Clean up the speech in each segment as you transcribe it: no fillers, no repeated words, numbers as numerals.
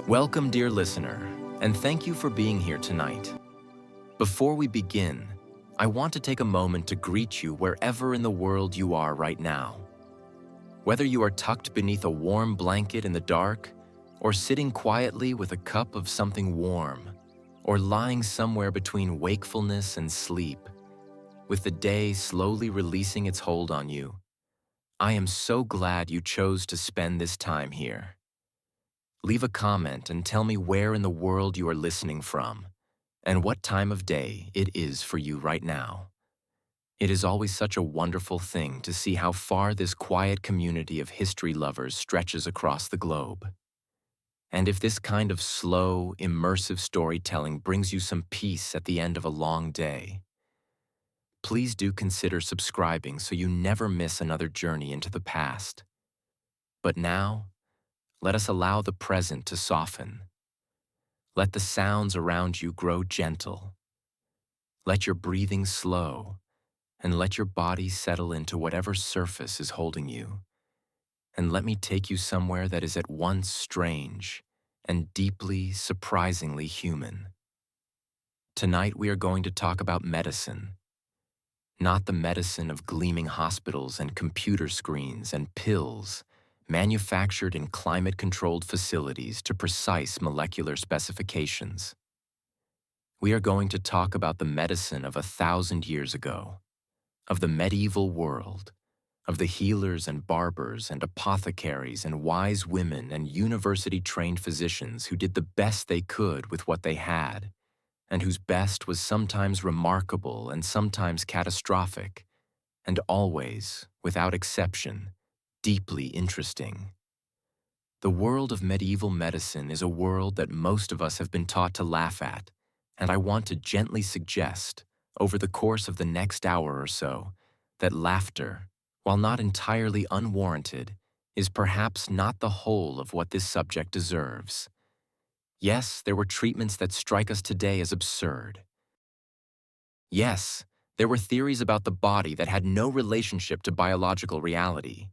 Welcome, dear listener, and thank you for being here tonight. Before we begin, I want to take a moment to greet you wherever in the world you are right now. Whether you are tucked beneath a warm blanket in the dark, or sitting quietly with a cup of something warm, or lying somewhere between wakefulness and sleep, with the day slowly releasing its hold on you, I am so glad you chose to spend this time here. Leave a comment and tell me where in the world you are listening from, and what time of day it is for you right now. It is always such a wonderful thing to see how far this quiet community of history lovers stretches across the globe. And if this kind of slow, immersive storytelling brings you some peace at the end of a long day, please do consider subscribing so you never miss another journey into the past. But now, let us allow the present to soften. Let the sounds around you grow gentle. Let your breathing slow, and let your body settle into whatever surface is holding you. And let me take you somewhere that is at once strange and deeply, surprisingly human. Tonight we are going to talk about medicine. Not the medicine of gleaming hospitals and computer screens and pills, manufactured in climate-controlled facilities to precise molecular specifications. We are going to talk about the medicine of 1,000 years ago, of the medieval world, of the healers and barbers and apothecaries and wise women and university-trained physicians who did the best they could with what they had, and whose best was sometimes remarkable and sometimes catastrophic, and always, without exception, deeply interesting. The world of medieval medicine is a world that most of us have been taught to laugh at, and I want to gently suggest, over the course of the next hour or so, that laughter, while not entirely unwarranted, is perhaps not the whole of what this subject deserves. Yes, there were treatments that strike us today as absurd. Yes, there were theories about the body that had no relationship to biological reality.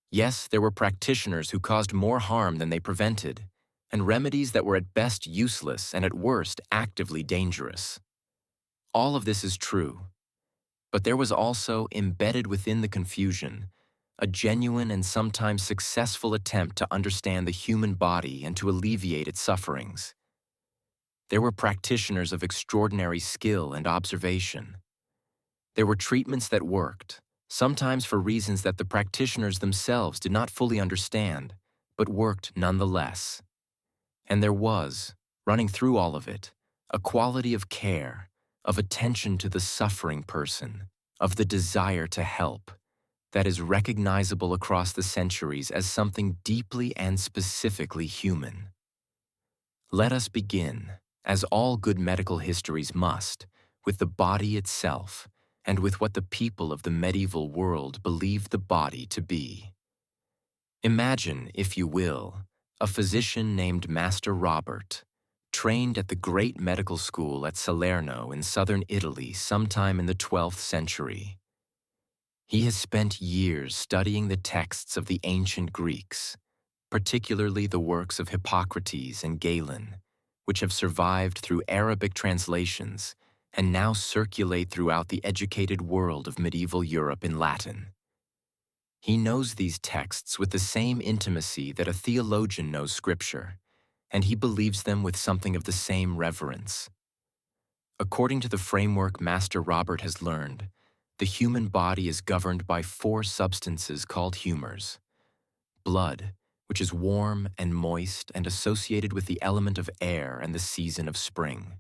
Yes, there were practitioners who caused more harm than they prevented, and remedies that were at best useless and at worst actively dangerous. All of this is true, but there was also, embedded within the confusion, a genuine and sometimes successful attempt to understand the human body and to alleviate its sufferings. There were practitioners of extraordinary skill and observation. There were treatments that worked, sometimes for reasons that the practitioners themselves did not fully understand, but worked nonetheless. And there was, running through all of it, a quality of care, of attention to the suffering person, of the desire to help, that is recognizable across the centuries as something deeply and specifically human. Let us begin, as all good medical histories must, with the body itself, and with what the people of the medieval world believed the body to be. Imagine, if you will, a physician named Master Robert, trained at the great medical school at Salerno in southern Italy sometime in the 12th century. He has spent years studying the texts of the ancient Greeks, particularly the works of Hippocrates and Galen, which have survived through Arabic translations and now circulate throughout the educated world of medieval Europe in Latin. He knows these texts with the same intimacy that a theologian knows Scripture, and he believes them with something of the same reverence. According to the framework Master Robert has learned, the human body is governed by 4 substances called humors: blood, which is warm and moist and associated with the element of air and the season of spring;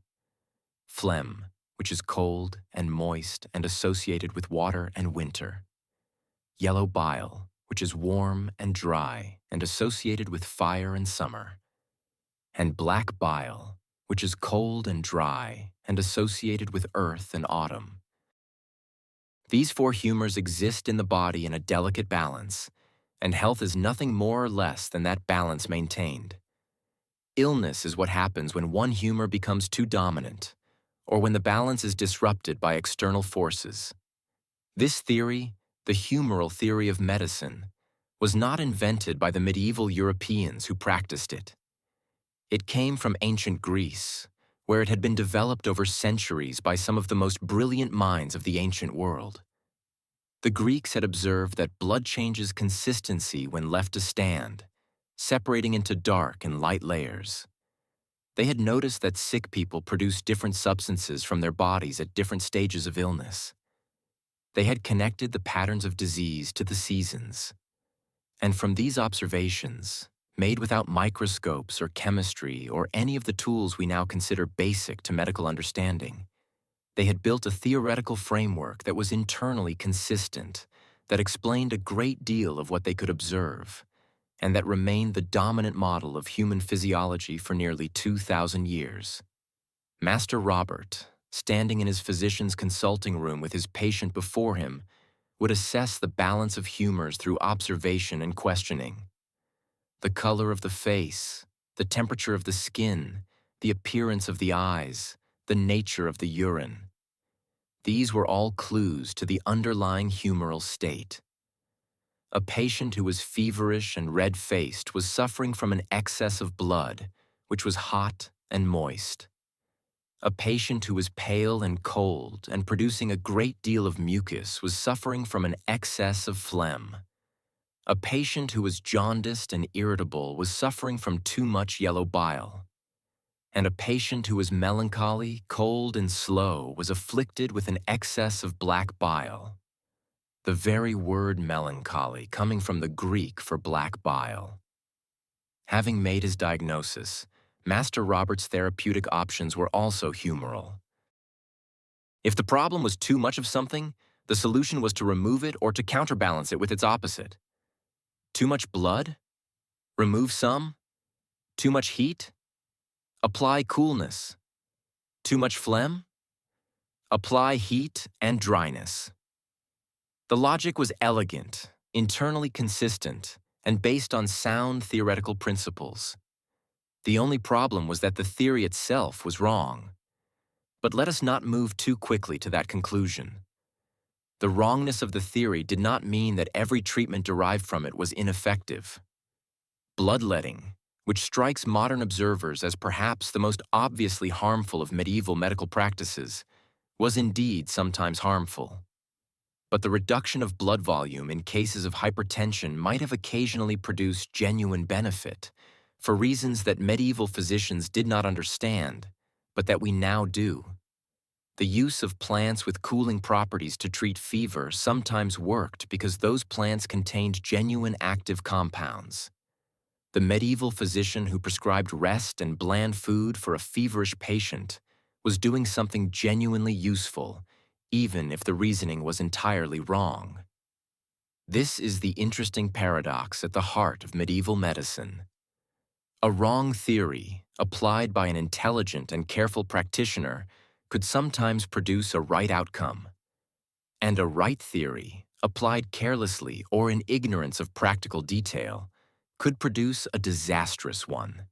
phlegm, which is cold and moist and associated with water and winter; yellow bile, which is warm and dry and associated with fire and summer; and black bile, which is cold and dry and associated with earth and autumn. These 4 humors exist in the body in a delicate balance, and health is nothing more or less than that balance maintained. Illness is what happens when one humor becomes too dominant, or when the balance is disrupted by external forces. This theory, the humoral theory of medicine, was not invented by the medieval Europeans who practiced it. It came from ancient Greece, where it had been developed over centuries by some of the most brilliant minds of the ancient world. The Greeks had observed that blood changes consistency when left to stand, separating into dark and light layers. They had noticed that sick people produced different substances from their bodies at different stages of illness. They had connected the patterns of disease to the seasons. And from these observations, made without microscopes or chemistry or any of the tools we now consider basic to medical understanding, they had built a theoretical framework that was internally consistent, that explained a great deal of what they could observe, and that remained the dominant model of human physiology for nearly 2,000 years. Master Robert, standing in his physician's consulting room with his patient before him, would assess the balance of humors through observation and questioning. The color of the face, the temperature of the skin, the appearance of the eyes, the nature of the urine. These were all clues to the underlying humoral state. A patient who was feverish and red-faced was suffering from an excess of blood, which was hot and moist. A patient who was pale and cold and producing a great deal of mucus was suffering from an excess of phlegm. A patient who was jaundiced and irritable was suffering from too much yellow bile. And a patient who was melancholy, cold, and slow was afflicted with an excess of black bile. The very word melancholy coming from the Greek for black bile. Having made his diagnosis, Master Robert's therapeutic options were also humoral. If the problem was too much of something, the solution was to remove it or to counterbalance it with its opposite. Too much blood? Remove some. Too much heat? Apply coolness. Too much phlegm? Apply heat and dryness. The logic was elegant, internally consistent, and based on sound theoretical principles. The only problem was that the theory itself was wrong. But let us not move too quickly to that conclusion. The wrongness of the theory did not mean that every treatment derived from it was ineffective. Bloodletting, which strikes modern observers as perhaps the most obviously harmful of medieval medical practices, was indeed sometimes harmful. But the reduction of blood volume in cases of hypertension might have occasionally produced genuine benefit, for reasons that medieval physicians did not understand, but that we now do. The use of plants with cooling properties to treat fever sometimes worked because those plants contained genuine active compounds. The medieval physician who prescribed rest and bland food for a feverish patient was doing something genuinely useful, even if the reasoning was entirely wrong. This is the interesting paradox at the heart of medieval medicine. A wrong theory, applied by an intelligent and careful practitioner, could sometimes produce a right outcome. And a right theory, applied carelessly or in ignorance of practical detail, could produce a disastrous one.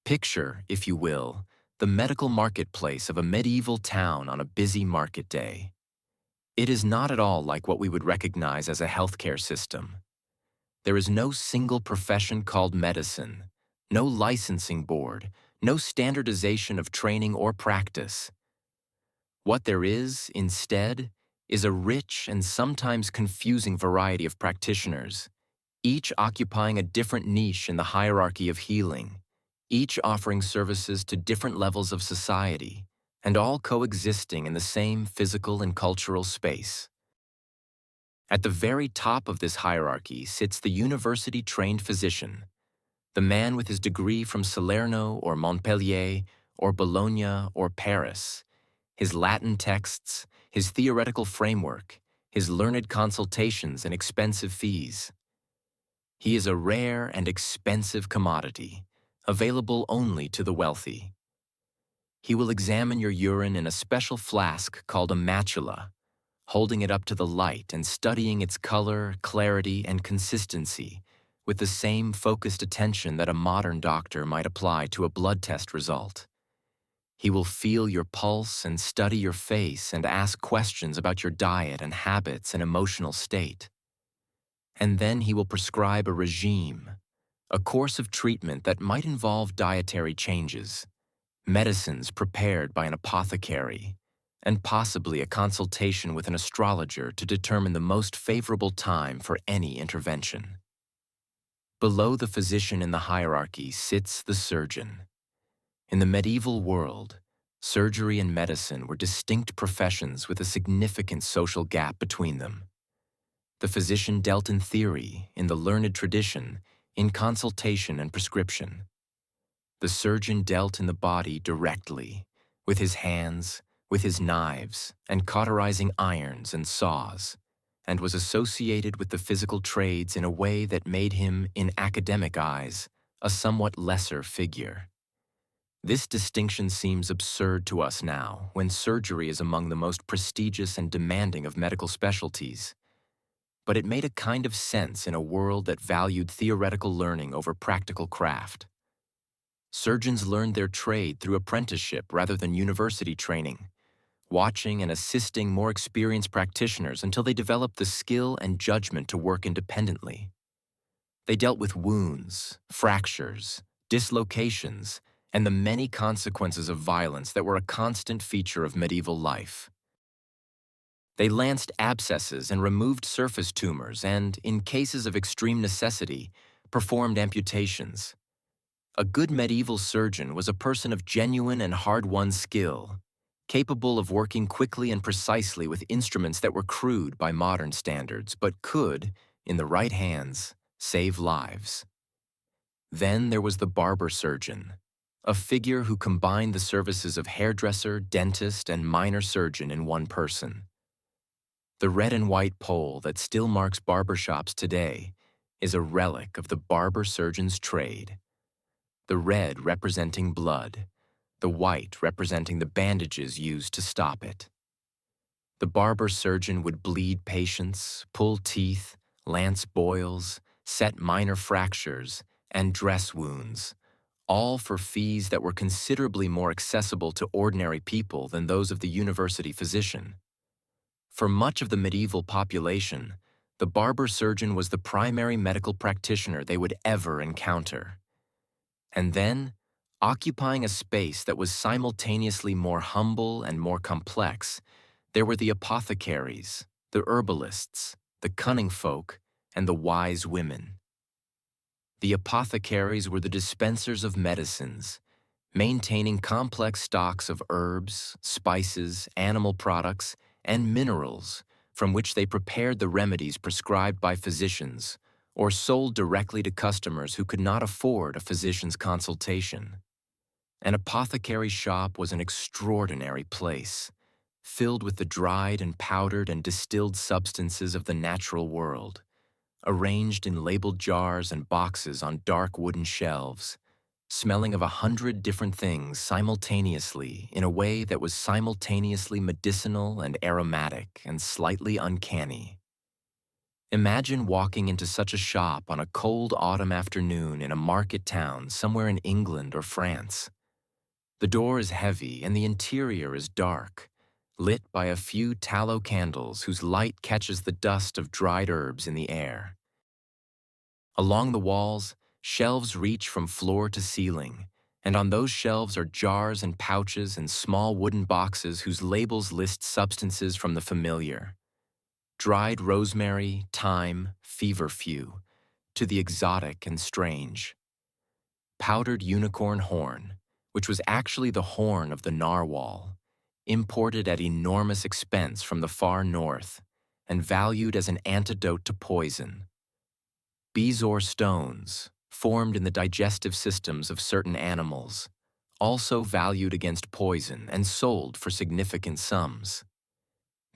Picture, if you will, the medical marketplace of a medieval town on a busy market day. It is not at all like what we would recognize as a healthcare system. There is no single profession called medicine, no licensing board, no standardization of training or practice. What there is, instead, is a rich and sometimes confusing variety of practitioners, each occupying a different niche in the hierarchy of healing, each offering services to different levels of society, and all coexisting in the same physical and cultural space. At the very top of this hierarchy sits the university-trained physician, the man with his degree from Salerno or Montpellier or Bologna or Paris, his Latin texts, his theoretical framework, his learned consultations and expensive fees. He is a rare and expensive commodity, available only to the wealthy. He will examine your urine in a special flask called a matula, holding it up to the light and studying its color, clarity, and consistency with the same focused attention that a modern doctor might apply to a blood test result. He will feel your pulse and study your face and ask questions about your diet and habits and emotional state. And then he will prescribe a regime a course of treatment that might involve dietary changes, medicines prepared by an apothecary, and possibly a consultation with an astrologer to determine the most favorable time for any intervention. Below the physician in the hierarchy sits the surgeon. In the medieval world, surgery and medicine were distinct professions with a significant social gap between them. The physician dealt in theory, in the learned tradition, in consultation and prescription. The surgeon dealt in the body directly, with his hands, with his knives, and cauterizing irons and saws, and was associated with the physical trades in a way that made him, in academic eyes, a somewhat lesser figure. This distinction seems absurd to us now, when surgery is among the most prestigious and demanding of medical specialties. But it made a kind of sense in a world that valued theoretical learning over practical craft. Surgeons learned their trade through apprenticeship rather than university training, watching and assisting more experienced practitioners until they developed the skill and judgment to work independently. They dealt with wounds, fractures, dislocations, and the many consequences of violence that were a constant feature of medieval life. They lanced abscesses and removed surface tumors and, in cases of extreme necessity, performed amputations. A good medieval surgeon was a person of genuine and hard-won skill, capable of working quickly and precisely with instruments that were crude by modern standards, but could, in the right hands, save lives. Then there was the barber-surgeon, a figure who combined the services of hairdresser, dentist, and minor surgeon in one person. The red and white pole that still marks barbershops today is a relic of the barber-surgeon's trade. The red representing blood, the white representing the bandages used to stop it. The barber-surgeon would bleed patients, pull teeth, lance boils, set minor fractures, and dress wounds, all for fees that were considerably more accessible to ordinary people than those of the university physician. For much of the medieval population, the barber-surgeon was the primary medical practitioner they would ever encounter. And then, occupying a space that was simultaneously more humble and more complex, there were the apothecaries, the herbalists, the cunning folk, and the wise women. The apothecaries were the dispensers of medicines, maintaining complex stocks of herbs, spices, animal products, and minerals from which they prepared the remedies prescribed by physicians or sold directly to customers who could not afford a physician's consultation. An apothecary's shop was an extraordinary place, filled with the dried and powdered and distilled substances of the natural world, arranged in labeled jars and boxes on dark wooden shelves, smelling of 100 different things simultaneously in a way that was simultaneously medicinal and aromatic and slightly uncanny. Imagine walking into such a shop on a cold autumn afternoon in a market town somewhere in England or France. The door is heavy and the interior is dark, lit by a few tallow candles whose light catches the dust of dried herbs in the air. Along the walls, shelves reach from floor to ceiling, and on those shelves are jars and pouches and small wooden boxes whose labels list substances from the familiar. Dried rosemary, thyme, feverfew, to the exotic and strange. Powdered unicorn horn, which was actually the horn of the narwhal, imported at enormous expense from the far north and valued as an antidote to poison. Bezoar stones, formed in the digestive systems of certain animals, also valued against poison and sold for significant sums.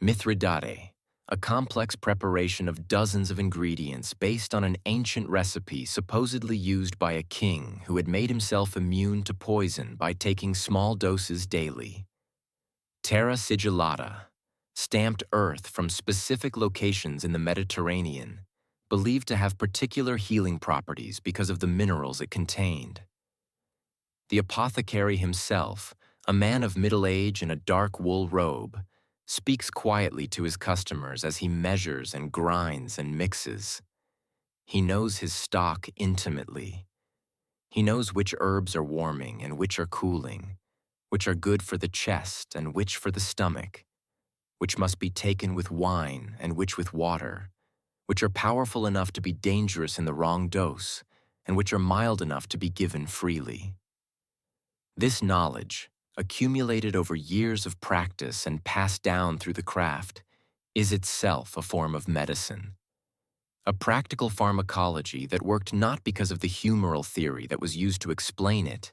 Mithridate, a complex preparation of dozens of ingredients based on an ancient recipe supposedly used by a king who had made himself immune to poison by taking small doses daily. Terra sigillata, stamped earth from specific locations in the Mediterranean, believed to have particular healing properties because of the minerals it contained. The apothecary himself, a man of middle age in a dark wool robe, speaks quietly to his customers as he measures and grinds and mixes. He knows his stock intimately. He knows which herbs are warming and which are cooling, which are good for the chest and which for the stomach, which must be taken with wine and which with water, which are powerful enough to be dangerous in the wrong dose, and which are mild enough to be given freely. This knowledge, accumulated over years of practice and passed down through the craft, is itself a form of medicine. A practical pharmacology that worked not because of the humoral theory that was used to explain it,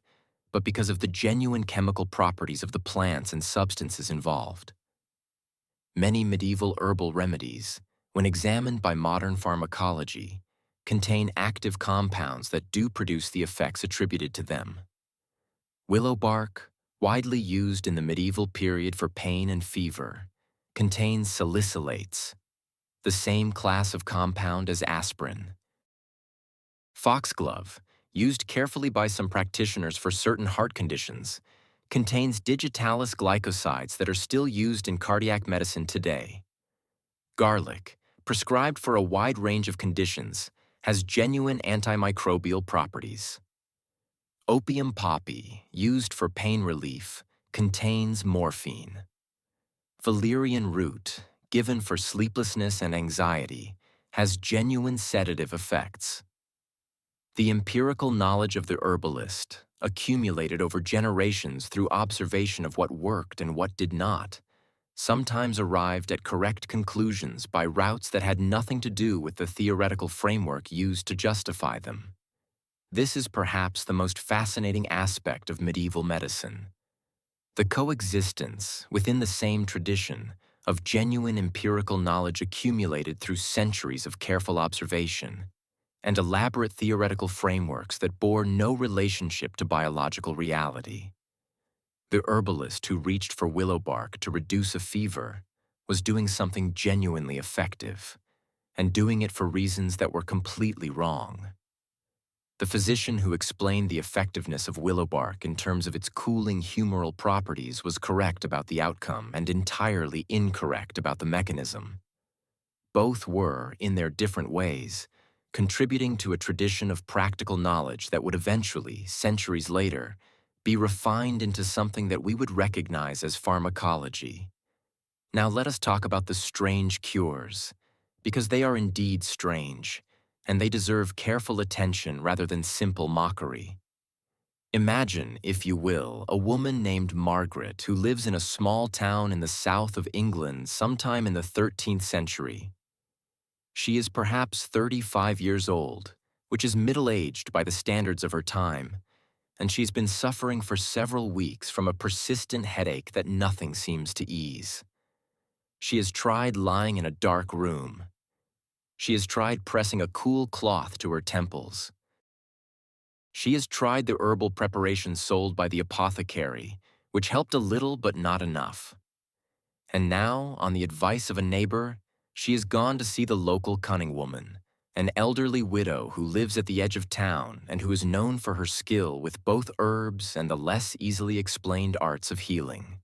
but because of the genuine chemical properties of the plants and substances involved. Many medieval herbal remedies, when examined by modern pharmacology, contain active compounds that do produce the effects attributed to them. Willow bark, widely used in the medieval period for pain and fever, contains salicylates, the same class of compound as aspirin. Foxglove, used carefully by some practitioners for certain heart conditions, contains digitalis glycosides that are still used in cardiac medicine today. Garlic, prescribed for a wide range of conditions, has genuine antimicrobial properties. Opium poppy, used for pain relief, contains morphine. Valerian root, given for sleeplessness and anxiety, has genuine sedative effects. The empirical knowledge of the herbalist, accumulated over generations through observation of what worked and what did not, sometimes arrived at correct conclusions by routes that had nothing to do with the theoretical framework used to justify them. This is perhaps the most fascinating aspect of medieval medicine. The coexistence, within the same tradition, of genuine empirical knowledge accumulated through centuries of careful observation, and elaborate theoretical frameworks that bore no relationship to biological reality. The herbalist who reached for willow bark to reduce a fever was doing something genuinely effective, and doing it for reasons that were completely wrong. The physician who explained the effectiveness of willow bark in terms of its cooling humoral properties was correct about the outcome and entirely incorrect about the mechanism. Both were, in their different ways, contributing to a tradition of practical knowledge that would eventually, centuries later, be refined into something that we would recognize as pharmacology. Now let us talk about the strange cures, because they are indeed strange, and they deserve careful attention rather than simple mockery. Imagine, if you will, a woman named Margaret who lives in a small town in the south of England sometime in the 13th century. She is perhaps 35 years old, which is middle-aged by the standards of her time, and she's been suffering for several weeks from a persistent headache that nothing seems to ease. She has tried lying in a dark room. She has tried pressing a cool cloth to her temples. She has tried the herbal preparations sold by the apothecary, which helped a little but not enough. And now, on the advice of a neighbor, she has gone to see the local cunning woman, an elderly widow who lives at the edge of town and who is known for her skill with both herbs and the less easily explained arts of healing.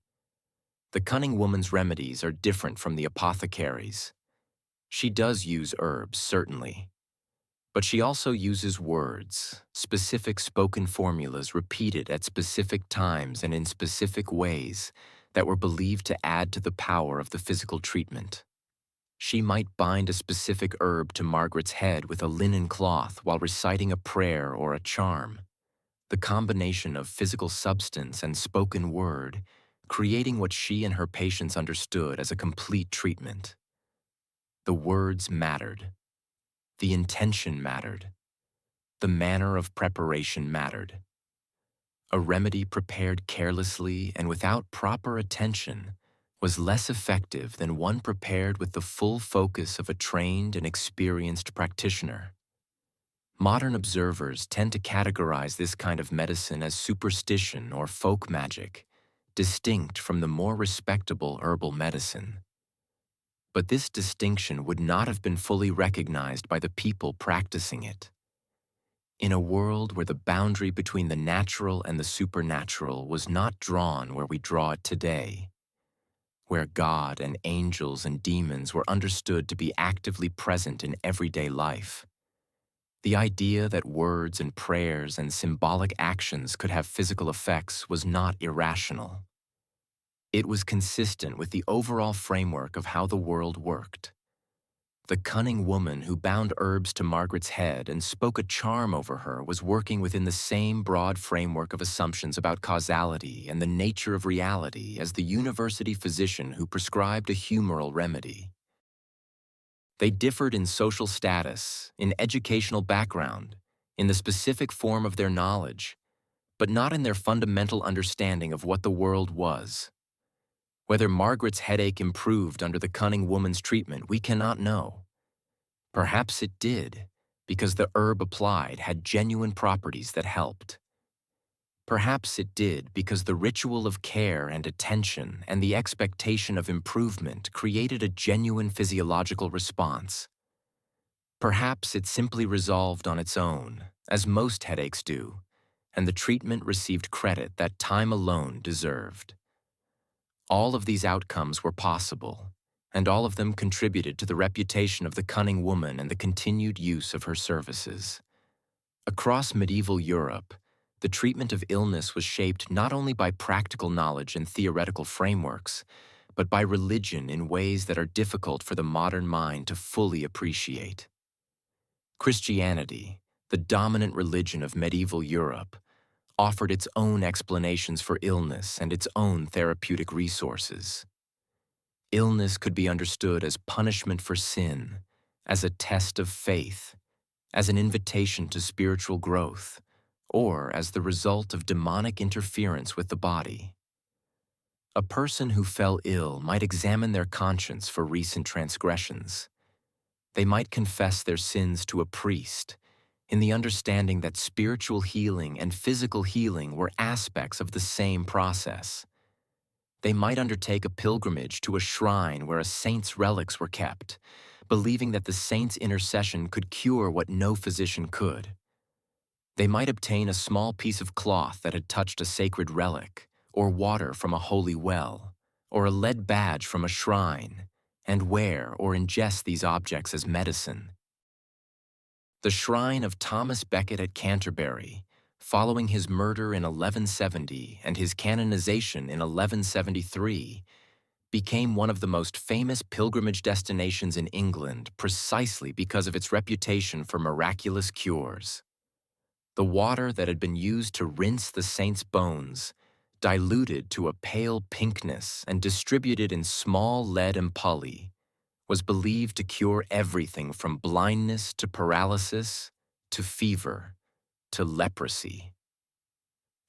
The cunning woman's remedies are different from the apothecaries. She does use herbs, certainly, but she also uses words, specific spoken formulas repeated at specific times and in specific ways that were believed to add to the power of the physical treatment. She might bind a specific herb to Margaret's head with a linen cloth while reciting a prayer or a charm. The combination of physical substance and spoken word, creating what she and her patients understood as a complete treatment. The words mattered. The intention mattered. The manner of preparation mattered. A remedy prepared carelessly and without proper attention was less effective than one prepared with the full focus of a trained and experienced practitioner. Modern observers tend to categorize this kind of medicine as superstition or folk magic, distinct from the more respectable herbal medicine. But this distinction would not have been fully recognized by the people practicing it. In a world where the boundary between the natural and the supernatural was not drawn where we draw it today, where God and angels and demons were understood to be actively present in everyday life, The idea that words and prayers and symbolic actions could have physical effects was not irrational. It was consistent with the overall framework of how the world worked. The cunning woman who bound herbs to Margaret's head and spoke a charm over her was working within the same broad framework of assumptions about causality and the nature of reality as the university physician who prescribed a humoral remedy. They differed in social status, in educational background, in the specific form of their knowledge, but not in their fundamental understanding of what the world was. Whether Margaret's headache improved under the cunning woman's treatment, we cannot know. Perhaps it did, because the herb applied had genuine properties that helped. Perhaps it did because the ritual of care and attention and the expectation of improvement created a genuine physiological response. Perhaps it simply resolved on its own, as most headaches do, and the treatment received credit that time alone deserved. All of these outcomes were possible, and all of them contributed to the reputation of the cunning woman and the continued use of her services. Across medieval Europe, the treatment of illness was shaped not only by practical knowledge and theoretical frameworks, but by religion in ways that are difficult for the modern mind to fully appreciate. Christianity, the dominant religion of medieval Europe, offered its own explanations for illness and its own therapeutic resources. Illness could be understood as punishment for sin, as a test of faith, as an invitation to spiritual growth, or as the result of demonic interference with the body. A person who fell ill might examine their conscience for recent transgressions. They might confess their sins to a priest, in the understanding that spiritual healing and physical healing were aspects of the same process. They might undertake a pilgrimage to a shrine where a saint's relics were kept, believing that the saint's intercession could cure what no physician could. They might obtain a small piece of cloth that had touched a sacred relic, or water from a holy well, or a lead badge from a shrine, and wear or ingest these objects as medicine. The shrine of Thomas Becket at Canterbury, following his murder in 1170 and his canonization in 1173, became one of the most famous pilgrimage destinations in England precisely because of its reputation for miraculous cures. The water that had been used to rinse the saint's bones, diluted to a pale pinkness and distributed in small lead ampullae, was believed to cure everything from blindness to paralysis, to fever, to leprosy.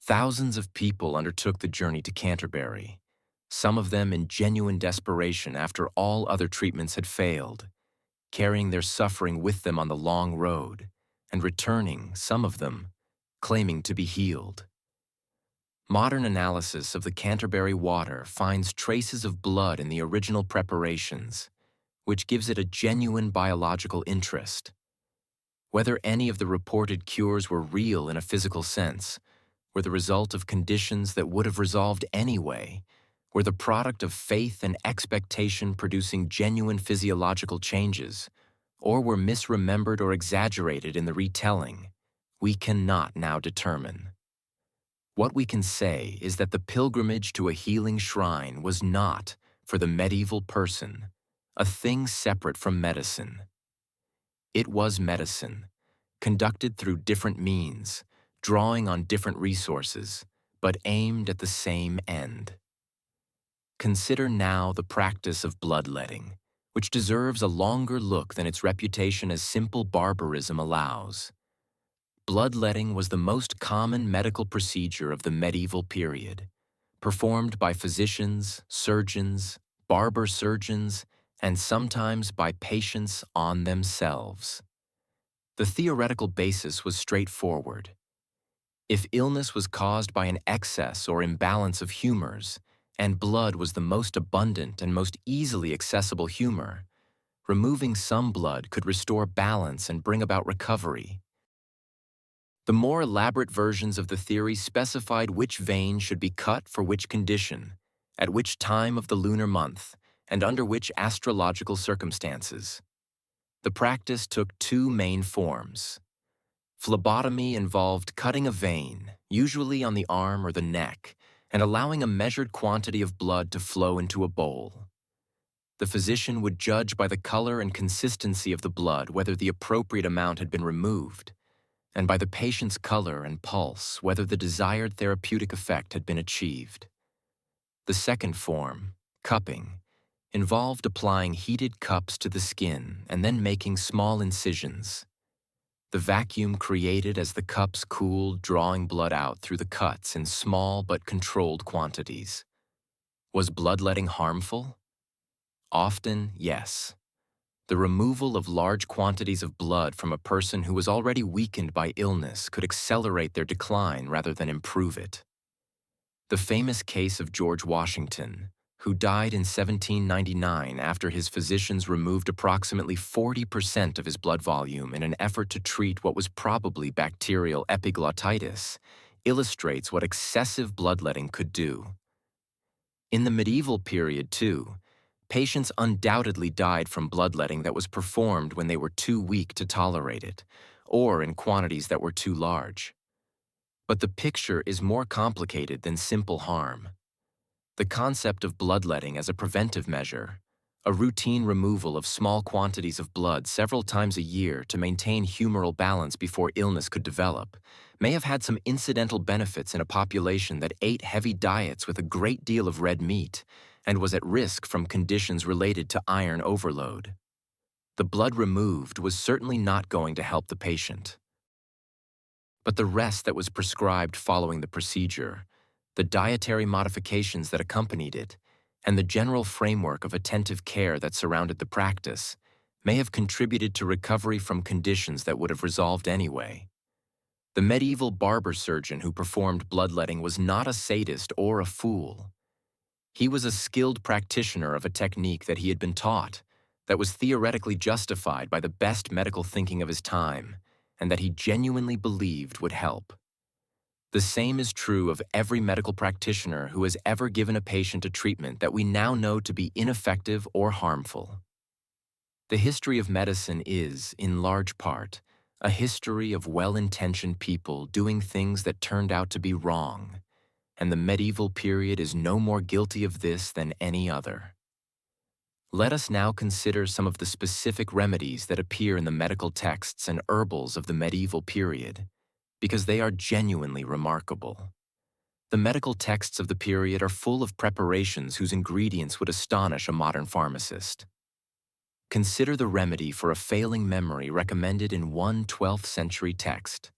Thousands of people undertook the journey to Canterbury, some of them in genuine desperation after all other treatments had failed, carrying their suffering with them on the long road, and returning, some of them, claiming to be healed. Modern analysis of the Canterbury water finds traces of blood in the original preparations, which gives it a genuine biological interest. Whether any of the reported cures were real in a physical sense, were the result of conditions that would have resolved anyway, were the product of faith and expectation producing genuine physiological changes, or were misremembered or exaggerated in the retelling, we cannot now determine. What we can say is that the pilgrimage to a healing shrine was not, for the medieval person, a thing separate from medicine. It was medicine, conducted through different means, drawing on different resources, but aimed at the same end. Consider now the practice of bloodletting, which deserves a longer look than its reputation as simple barbarism allows. Bloodletting was the most common medical procedure of the medieval period, performed by physicians, surgeons, barber-surgeons, and sometimes by patients on themselves. The theoretical basis was straightforward. If illness was caused by an excess or imbalance of humors, and blood was the most abundant and most easily accessible humor, removing some blood could restore balance and bring about recovery. The more elaborate versions of the theory specified which vein should be cut for which condition, at which time of the lunar month, and under which astrological circumstances. The practice took two main forms. Phlebotomy involved cutting a vein, usually on the arm or the neck, and allowing a measured quantity of blood to flow into a bowl. The physician would judge by the color and consistency of the blood whether the appropriate amount had been removed, and by the patient's color and pulse whether the desired therapeutic effect had been achieved. The second form, cupping, involved applying heated cups to the skin and then making small incisions. The vacuum created as the cups cooled, drawing blood out through the cuts in small but controlled quantities. Was bloodletting harmful? Often, yes. The removal of large quantities of blood from a person who was already weakened by illness could accelerate their decline rather than improve it. The famous case of George Washington, who died in 1799 after his physicians removed approximately 40% of his blood volume in an effort to treat what was probably bacterial epiglottitis, illustrates what excessive bloodletting could do. In the medieval period, too, patients undoubtedly died from bloodletting that was performed when they were too weak to tolerate it, or in quantities that were too large. But the picture is more complicated than simple harm. The concept of bloodletting as a preventive measure, a routine removal of small quantities of blood several times a year to maintain humoral balance before illness could develop, may have had some incidental benefits in a population that ate heavy diets with a great deal of red meat and was at risk from conditions related to iron overload. The blood removed was certainly not going to help the patient. But the rest that was prescribed following the procedure, the dietary modifications that accompanied it, and the general framework of attentive care that surrounded the practice may have contributed to recovery from conditions that would have resolved anyway. The medieval barber-surgeon who performed bloodletting was not a sadist or a fool. He was a skilled practitioner of a technique that he had been taught, that was theoretically justified by the best medical thinking of his time, and that he genuinely believed would help. The same is true of every medical practitioner who has ever given a patient a treatment that we now know to be ineffective or harmful. The history of medicine is, in large part, a history of well-intentioned people doing things that turned out to be wrong, and the medieval period is no more guilty of this than any other. Let us now consider some of the specific remedies that appear in the medical texts and herbals of the medieval period, because they are genuinely remarkable. The medical texts of the period are full of preparations whose ingredients would astonish a modern pharmacist. Consider the remedy for a failing memory recommended in one 12th century text,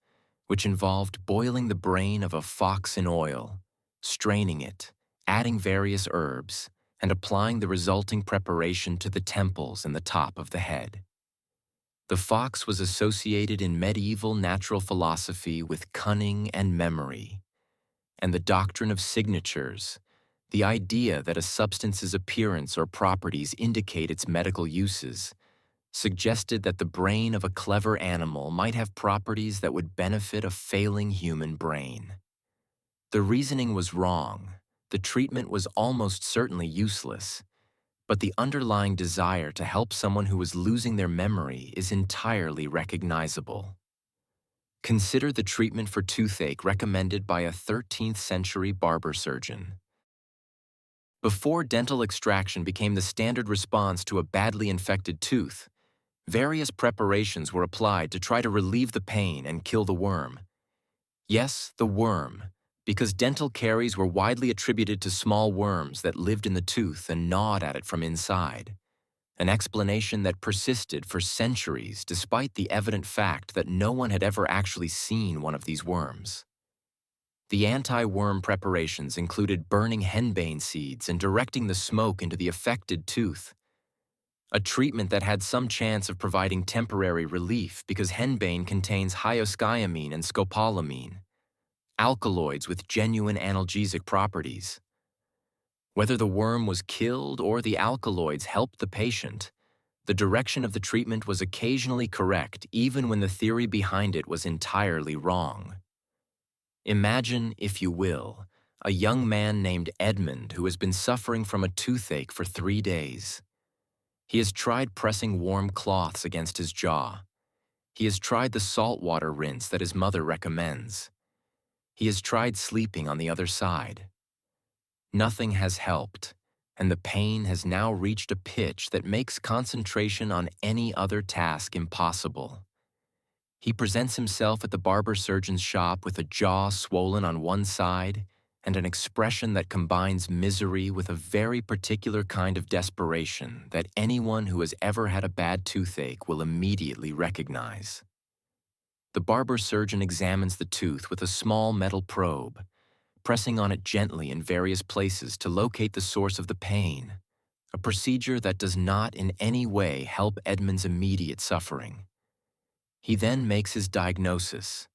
which involved boiling the brain of a fox in oil, straining it, adding various herbs, and applying the resulting preparation to the temples and the top of the head. The fox was associated in medieval natural philosophy with cunning and memory, and the doctrine of signatures, the idea that a substance's appearance or properties indicate its medical uses, suggested that the brain of a clever animal might have properties that would benefit a failing human brain. The reasoning was wrong, the treatment was almost certainly useless, but the underlying desire to help someone who was losing their memory is entirely recognizable. Consider the treatment for toothache recommended by a 13th century barber surgeon. Before dental extraction became the standard response to a badly infected tooth, various preparations were applied to try to relieve the pain and kill the worm. Yes, the worm, because dental caries were widely attributed to small worms that lived in the tooth and gnawed at it from inside, an explanation that persisted for centuries despite the evident fact that no one had ever actually seen one of these worms. The anti-worm preparations included burning henbane seeds and directing the smoke into the affected tooth, a treatment that had some chance of providing temporary relief because henbane contains hyoscyamine and scopolamine, alkaloids with genuine analgesic properties. Whether the worm was killed or the alkaloids helped the patient, the direction of the treatment was occasionally correct even when the theory behind it was entirely wrong. Imagine, if you will, a young man named Edmund who has been suffering from a toothache for 3 days. He has tried pressing warm cloths against his jaw. He has tried the saltwater rinse that his mother recommends. He has tried sleeping on the other side. Nothing has helped, and the pain has now reached a pitch that makes concentration on any other task impossible. He presents himself at the barber-surgeon's shop with a jaw swollen on one side and an expression that combines misery with a very particular kind of desperation that anyone who has ever had a bad toothache will immediately recognize. The barber-surgeon examines the tooth with a small metal probe, pressing on it gently in various places to locate the source of the pain, a procedure that does not in any way help Edmund's immediate suffering. He then makes his diagnosis.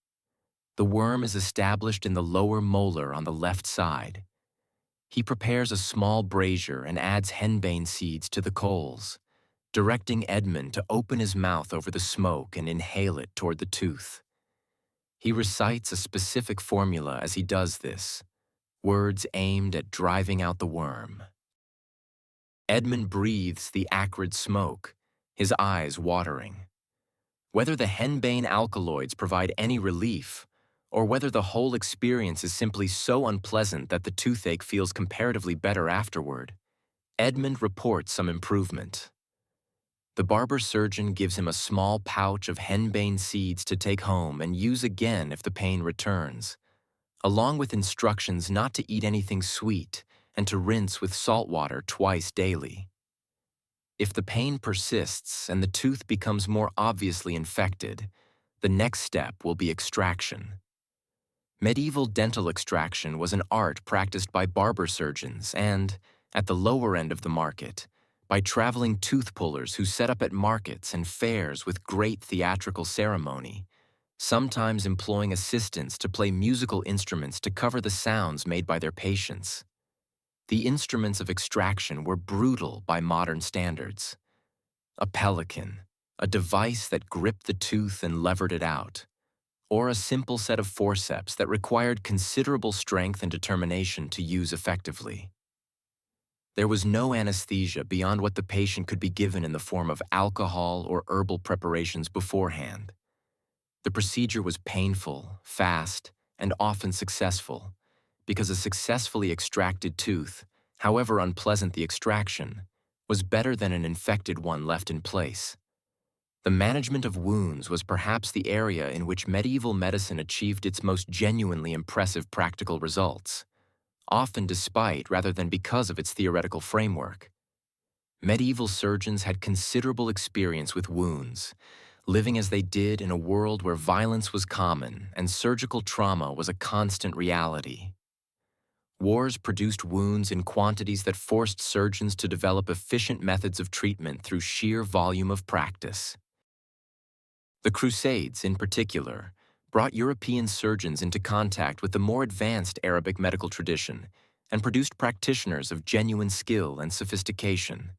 The worm is established in the lower molar on the left side. He prepares a small brazier and adds henbane seeds to the coals, directing Edmund to open his mouth over the smoke and inhale it toward the tooth. He recites a specific formula as he does this, words aimed at driving out the worm. Edmund breathes the acrid smoke, his eyes watering. Whether the henbane alkaloids provide any relief, or whether the whole experience is simply so unpleasant that the toothache feels comparatively better afterward, Edmund reports some improvement. The barber-surgeon gives him a small pouch of henbane seeds to take home and use again if the pain returns, along with instructions not to eat anything sweet and to rinse with salt water twice daily. If the pain persists and the tooth becomes more obviously infected, the next step will be extraction. Medieval dental extraction was an art practiced by barber-surgeons and, at the lower end of the market, by traveling tooth pullers who set up at markets and fairs with great theatrical ceremony, sometimes employing assistants to play musical instruments to cover the sounds made by their patients. The instruments of extraction were brutal by modern standards. A pelican, a device that gripped the tooth and levered it out, or a simple set of forceps that required considerable strength and determination to use effectively. There was no anesthesia beyond what the patient could be given in the form of alcohol or herbal preparations beforehand. The procedure was painful, fast, and often successful, because a successfully extracted tooth, however unpleasant the extraction, was better than an infected one left in place. The management of wounds was perhaps the area in which medieval medicine achieved its most genuinely impressive practical results, often despite rather than because of its theoretical framework. Medieval surgeons had considerable experience with wounds, living as they did in a world where violence was common and surgical trauma was a constant reality. Wars produced wounds in quantities that forced surgeons to develop efficient methods of treatment through sheer volume of practice. The Crusades, in particular, brought European surgeons into contact with the more advanced Arabic medical tradition and produced practitioners of genuine skill and sophistication.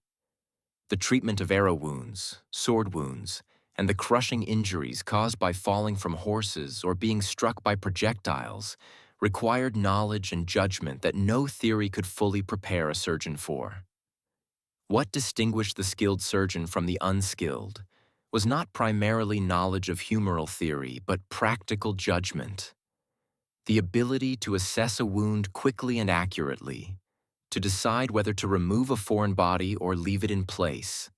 The treatment of arrow wounds, sword wounds, and the crushing injuries caused by falling from horses or being struck by projectiles required knowledge and judgment that no theory could fully prepare a surgeon for. What distinguished the skilled surgeon from the unskilled was not primarily knowledge of humoral theory, but practical judgment. The ability to assess a wound quickly and accurately, to decide whether to remove a foreign body or leave it in place,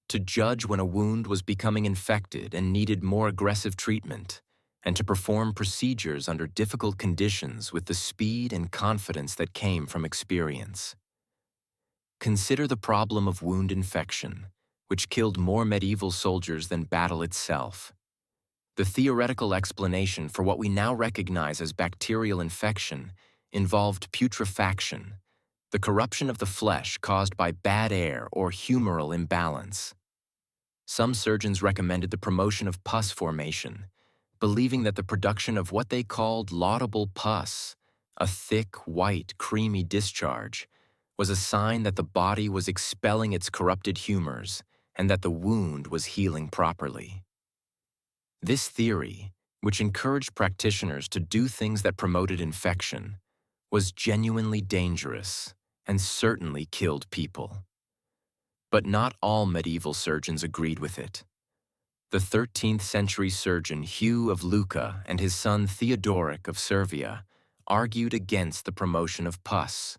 to judge when a wound was becoming infected and needed more aggressive treatment, and to perform procedures under difficult conditions with the speed and confidence that came from experience. Consider the problem of wound infection, which killed more medieval soldiers than battle itself. The theoretical explanation for what we now recognize as bacterial infection involved putrefaction, the corruption of the flesh caused by bad air or humoral imbalance. Some surgeons recommended the promotion of pus formation, believing that the production of what they called laudable pus, a thick, white, creamy discharge, was a sign that the body was expelling its corrupted humors and that the wound was healing properly. This theory, which encouraged practitioners to do things that promoted infection, was genuinely dangerous and certainly killed people. But not all medieval surgeons agreed with it. The 13th century surgeon Hugh of Lucca and his son Theodoric of Servia argued against the promotion of pus,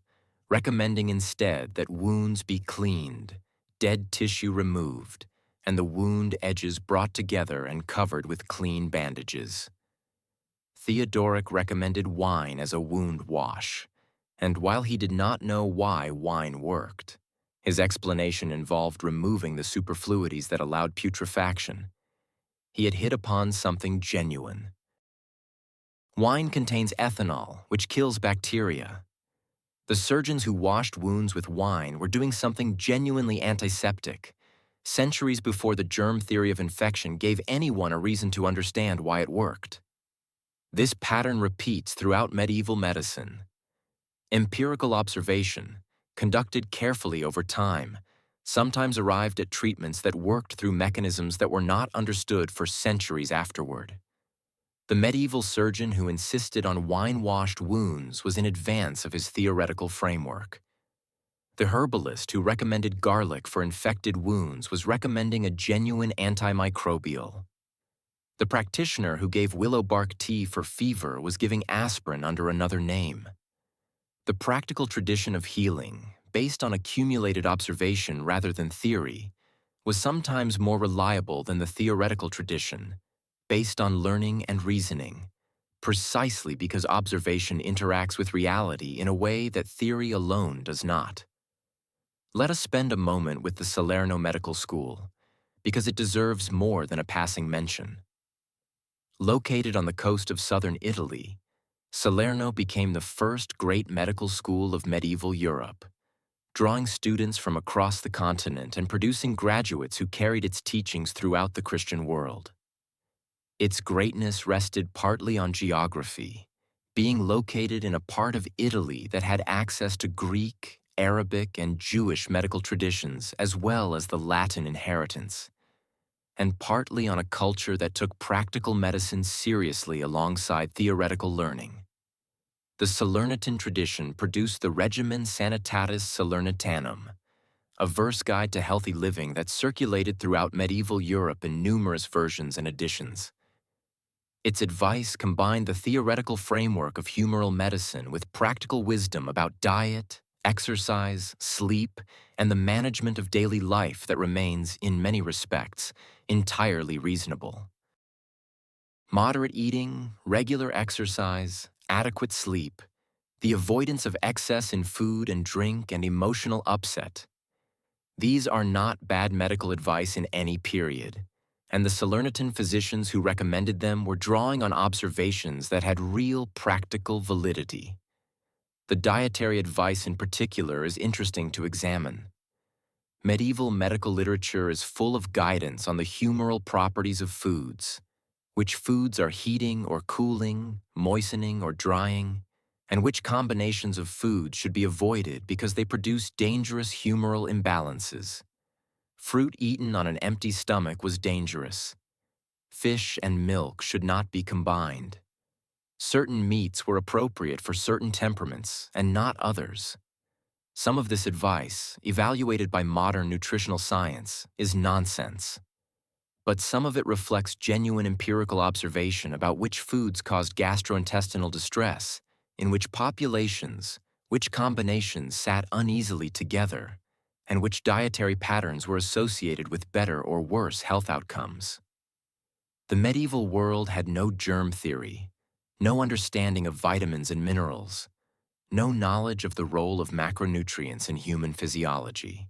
recommending instead that wounds be cleaned, dead tissue removed, and the wound edges brought together and covered with clean bandages. Theodoric recommended wine as a wound wash, and while he did not know why wine worked, his explanation involved removing the superfluities that allowed putrefaction. He had hit upon something genuine. Wine contains ethanol, which kills bacteria. The surgeons who washed wounds with wine were doing something genuinely antiseptic, centuries before the germ theory of infection gave anyone a reason to understand why it worked. This pattern repeats throughout medieval medicine. Empirical observation, conducted carefully over time, sometimes arrived at treatments that worked through mechanisms that were not understood for centuries afterward. The medieval surgeon who insisted on wine-washed wounds was in advance of his theoretical framework. The herbalist who recommended garlic for infected wounds was recommending a genuine antimicrobial. The practitioner who gave willow bark tea for fever was giving aspirin under another name. The practical tradition of healing, based on accumulated observation rather than theory, was sometimes more reliable than the theoretical tradition, based on learning and reasoning, precisely because observation interacts with reality in a way that theory alone does not. Let us spend a moment with the Salerno Medical School, because it deserves more than a passing mention. Located on the coast of southern Italy, Salerno became the first great medical school of medieval Europe, drawing students from across the continent and producing graduates who carried its teachings throughout the Christian world. Its greatness rested partly on geography, being located in a part of Italy that had access to Greek, Arabic, and Jewish medical traditions as well as the Latin inheritance, and partly on a culture that took practical medicine seriously alongside theoretical learning. The Salernitan tradition produced the Regimen Sanitatis Salernitanum, a verse guide to healthy living that circulated throughout medieval Europe in numerous versions and editions. Its advice combined the theoretical framework of humoral medicine with practical wisdom about diet, exercise, sleep, and the management of daily life that remains, in many respects, entirely reasonable. Moderate eating, regular exercise, adequate sleep, the avoidance of excess in food and drink, and emotional upset. These are not bad medical advice in any period, and the Salernitan physicians who recommended them were drawing on observations that had real practical validity. The dietary advice in particular is interesting to examine. Medieval medical literature is full of guidance on the humoral properties of foods, which foods are heating or cooling, moistening or drying, and which combinations of foods should be avoided because they produce dangerous humoral imbalances. Fruit eaten on an empty stomach was dangerous. Fish and milk should not be combined. Certain meats were appropriate for certain temperaments and not others. Some of this advice, evaluated by modern nutritional science, is nonsense. But some of it reflects genuine empirical observation about which foods caused gastrointestinal distress, in which populations, which combinations sat uneasily together, and which dietary patterns were associated with better or worse health outcomes. The medieval world had no germ theory, no understanding of vitamins and minerals, no knowledge of the role of macronutrients in human physiology.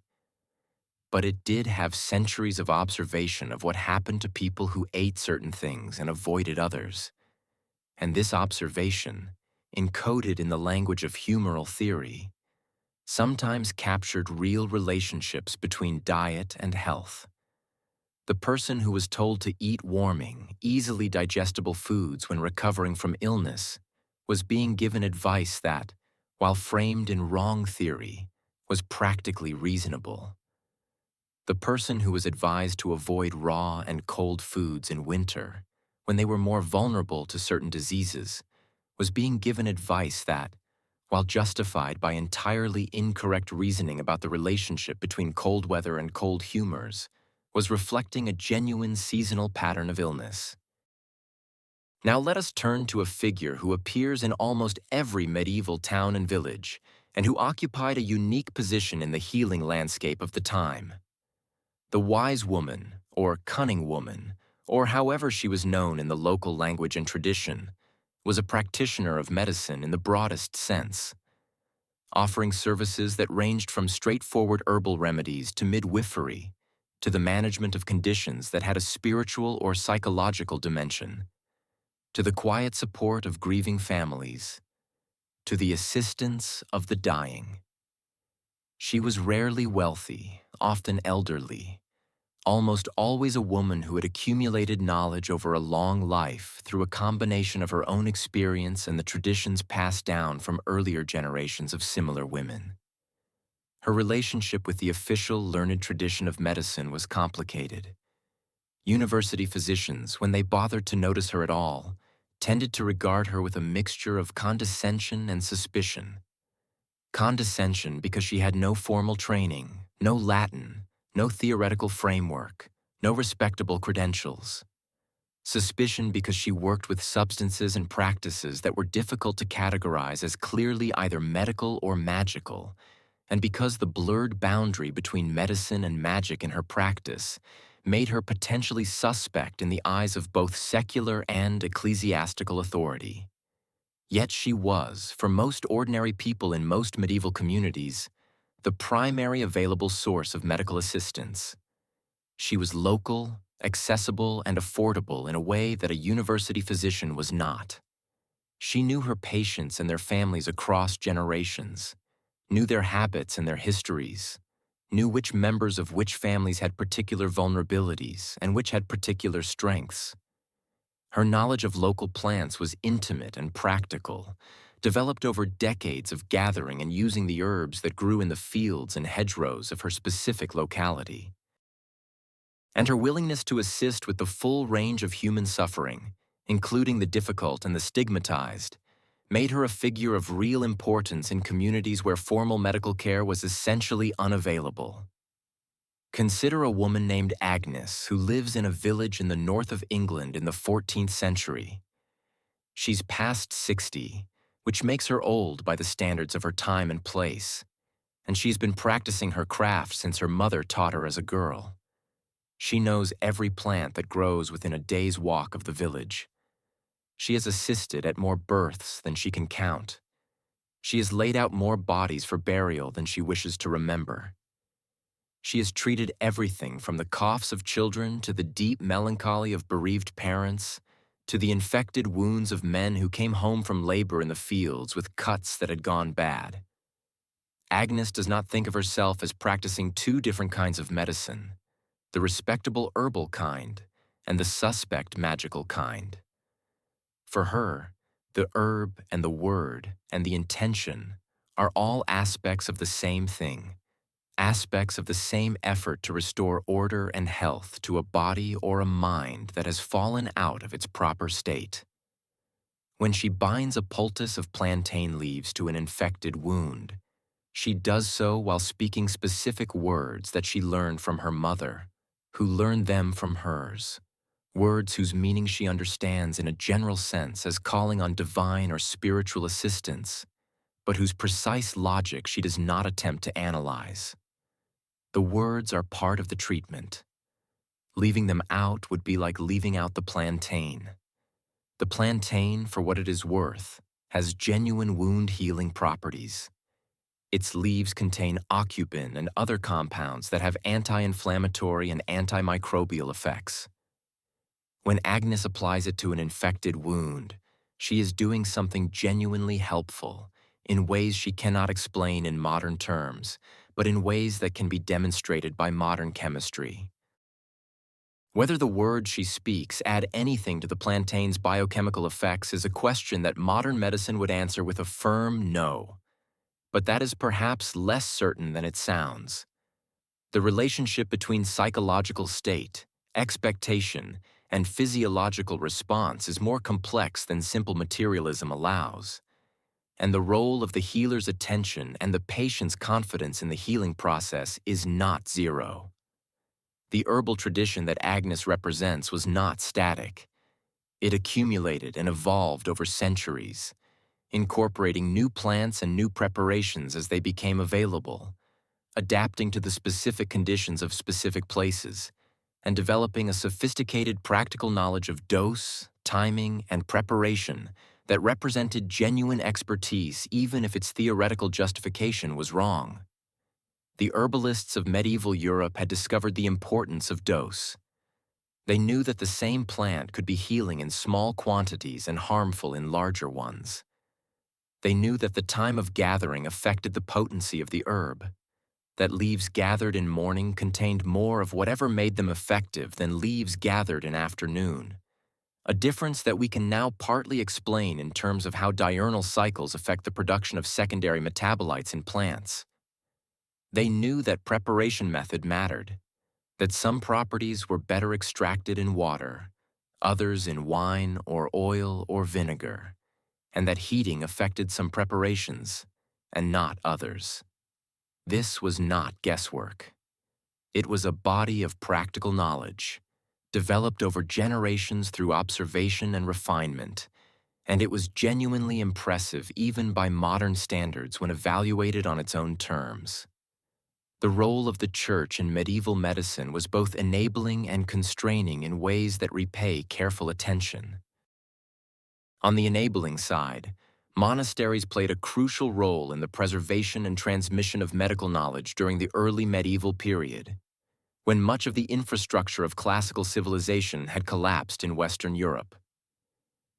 But it did have centuries of observation of what happened to people who ate certain things and avoided others. And this observation, encoded in the language of humoral theory, sometimes captured real relationships between diet and health. The person who was told to eat warming, easily digestible foods when recovering from illness was being given advice that, while framed in wrong theory, was practically reasonable. The person who was advised to avoid raw and cold foods in winter, when they were more vulnerable to certain diseases, was being given advice that, while justified by entirely incorrect reasoning about the relationship between cold weather and cold humors, was reflecting a genuine seasonal pattern of illness. Now let us turn to a figure who appears in almost every medieval town and village, and who occupied a unique position in the healing landscape of the time. The wise woman, or cunning woman, or however she was known in the local language and tradition, was a practitioner of medicine in the broadest sense, offering services that ranged from straightforward herbal remedies to midwifery, to the management of conditions that had a spiritual or psychological dimension, to the quiet support of grieving families, to the assistance of the dying. She was rarely wealthy, often elderly, almost always a woman who had accumulated knowledge over a long life through a combination of her own experience and the traditions passed down from earlier generations of similar women. Her relationship with the official learned tradition of medicine was complicated. University physicians, when they bothered to notice her at all, tended to regard her with a mixture of condescension and suspicion. Condescension because she had no formal training, no Latin, no theoretical framework, no respectable credentials. Suspicion because she worked with substances and practices that were difficult to categorize as clearly either medical or magical, and because the blurred boundary between medicine and magic in her practice made her potentially suspect in the eyes of both secular and ecclesiastical authority. Yet she was, for most ordinary people in most medieval communities, the primary available source of medical assistance. She was local, accessible, and affordable in a way that a university physician was not. She knew her patients and their families across generations, knew their habits and their histories, knew which members of which families had particular vulnerabilities and which had particular strengths. Her knowledge of local plants was intimate and practical, developed over decades of gathering and using the herbs that grew in the fields and hedgerows of her specific locality. And her willingness to assist with the full range of human suffering, including the difficult and the stigmatized, made her a figure of real importance in communities where formal medical care was essentially unavailable. Consider a woman named Agnes who lives in a village in the north of England in the 14th century. She's past 60, which makes her old by the standards of her time and place, and she's been practicing her craft since her mother taught her as a girl. She knows every plant that grows within a day's walk of the village. She has assisted at more births than she can count. She has laid out more bodies for burial than she wishes to remember. She has treated everything from the coughs of children to the deep melancholy of bereaved parents, to the infected wounds of men who came home from labor in the fields with cuts that had gone bad. Agnes does not think of herself as practicing two different kinds of medicine, the respectable herbal kind and the suspect magical kind. For her, the herb and the word and the intention are all aspects of the same thing, aspects of the same effort to restore order and health to a body or a mind that has fallen out of its proper state. When she binds a poultice of plantain leaves to an infected wound, she does so while speaking specific words that she learned from her mother, who learned them from hers. Words whose meaning she understands in a general sense as calling on divine or spiritual assistance, but whose precise logic she does not attempt to analyze. The words are part of the treatment. Leaving them out would be like leaving out the plantain. The plantain, for what it is worth, has genuine wound-healing properties. Its leaves contain aucupin and other compounds that have anti-inflammatory and antimicrobial effects. When Agnes applies it to an infected wound, she is doing something genuinely helpful in ways she cannot explain in modern terms, but in ways that can be demonstrated by modern chemistry. Whether the words she speaks add anything to the plantain's biochemical effects is a question that modern medicine would answer with a firm no. But that is perhaps less certain than it sounds. The relationship between psychological state, expectation, and physiological response is more complex than simple materialism allows. And the role of the healer's attention and the patient's confidence in the healing process is not zero. The herbal tradition that Agnes represents was not static. It accumulated and evolved over centuries, incorporating new plants and new preparations as they became available, adapting to the specific conditions of specific places, and developing a sophisticated practical knowledge of dose, timing, and preparation that represented genuine expertise even if its theoretical justification was wrong. The herbalists of medieval Europe had discovered the importance of dose. They knew that the same plant could be healing in small quantities and harmful in larger ones. They knew that the time of gathering affected the potency of the herb, that leaves gathered in morning contained more of whatever made them effective than leaves gathered in afternoon, a difference that we can now partly explain in terms of how diurnal cycles affect the production of secondary metabolites in plants. They knew that preparation method mattered, that some properties were better extracted in water, others in wine or oil or vinegar, and that heating affected some preparations and not others. This was not guesswork. It was a body of practical knowledge, developed over generations through observation and refinement, and it was genuinely impressive even by modern standards when evaluated on its own terms. The role of the Church in medieval medicine was both enabling and constraining in ways that repay careful attention. On the enabling side, monasteries played a crucial role in the preservation and transmission of medical knowledge during the early medieval period, when much of the infrastructure of classical civilization had collapsed in Western Europe.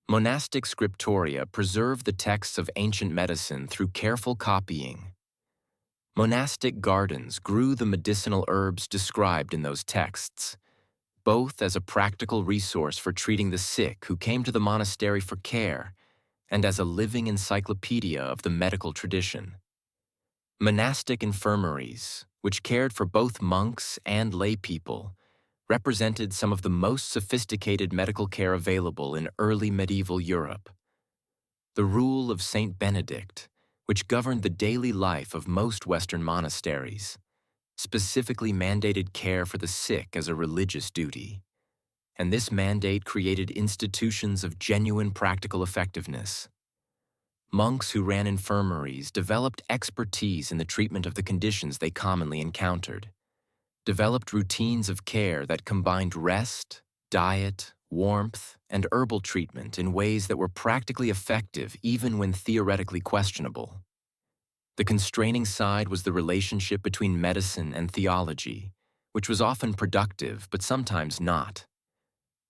Monastic scriptoria preserved the texts of ancient medicine through careful copying. Monastic gardens grew the medicinal herbs described in those texts, both as a practical resource for treating the sick who came to the monastery for care and as a living encyclopedia of the medical tradition. Monastic infirmaries, which cared for both monks and lay people, represented some of the most sophisticated medical care available in early medieval Europe. The rule of Saint Benedict, which governed the daily life of most Western monasteries, specifically mandated care for the sick as a religious duty, and this mandate created institutions of genuine practical effectiveness. Monks who ran infirmaries developed expertise in the treatment of the conditions they commonly encountered, developed routines of care that combined rest, diet, warmth, and herbal treatment in ways that were practically effective even when theoretically questionable. The constraining side was the relationship between medicine and theology, which was often productive but sometimes not.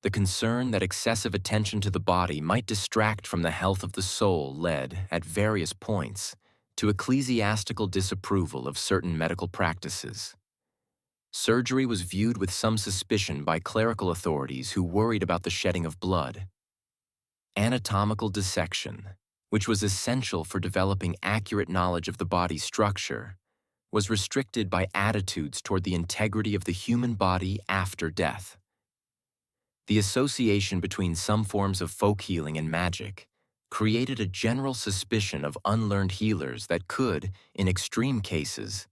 The concern that excessive attention to the body might distract from the health of the soul led, at various points, to ecclesiastical disapproval of certain medical practices. Surgery was viewed with some suspicion by clerical authorities who worried about the shedding of blood. Anatomical dissection, which was essential for developing accurate knowledge of the body's structure, was restricted by attitudes toward the integrity of the human body after death. The association between some forms of folk healing and magic created a general suspicion of unlearned healers that could, in extreme cases,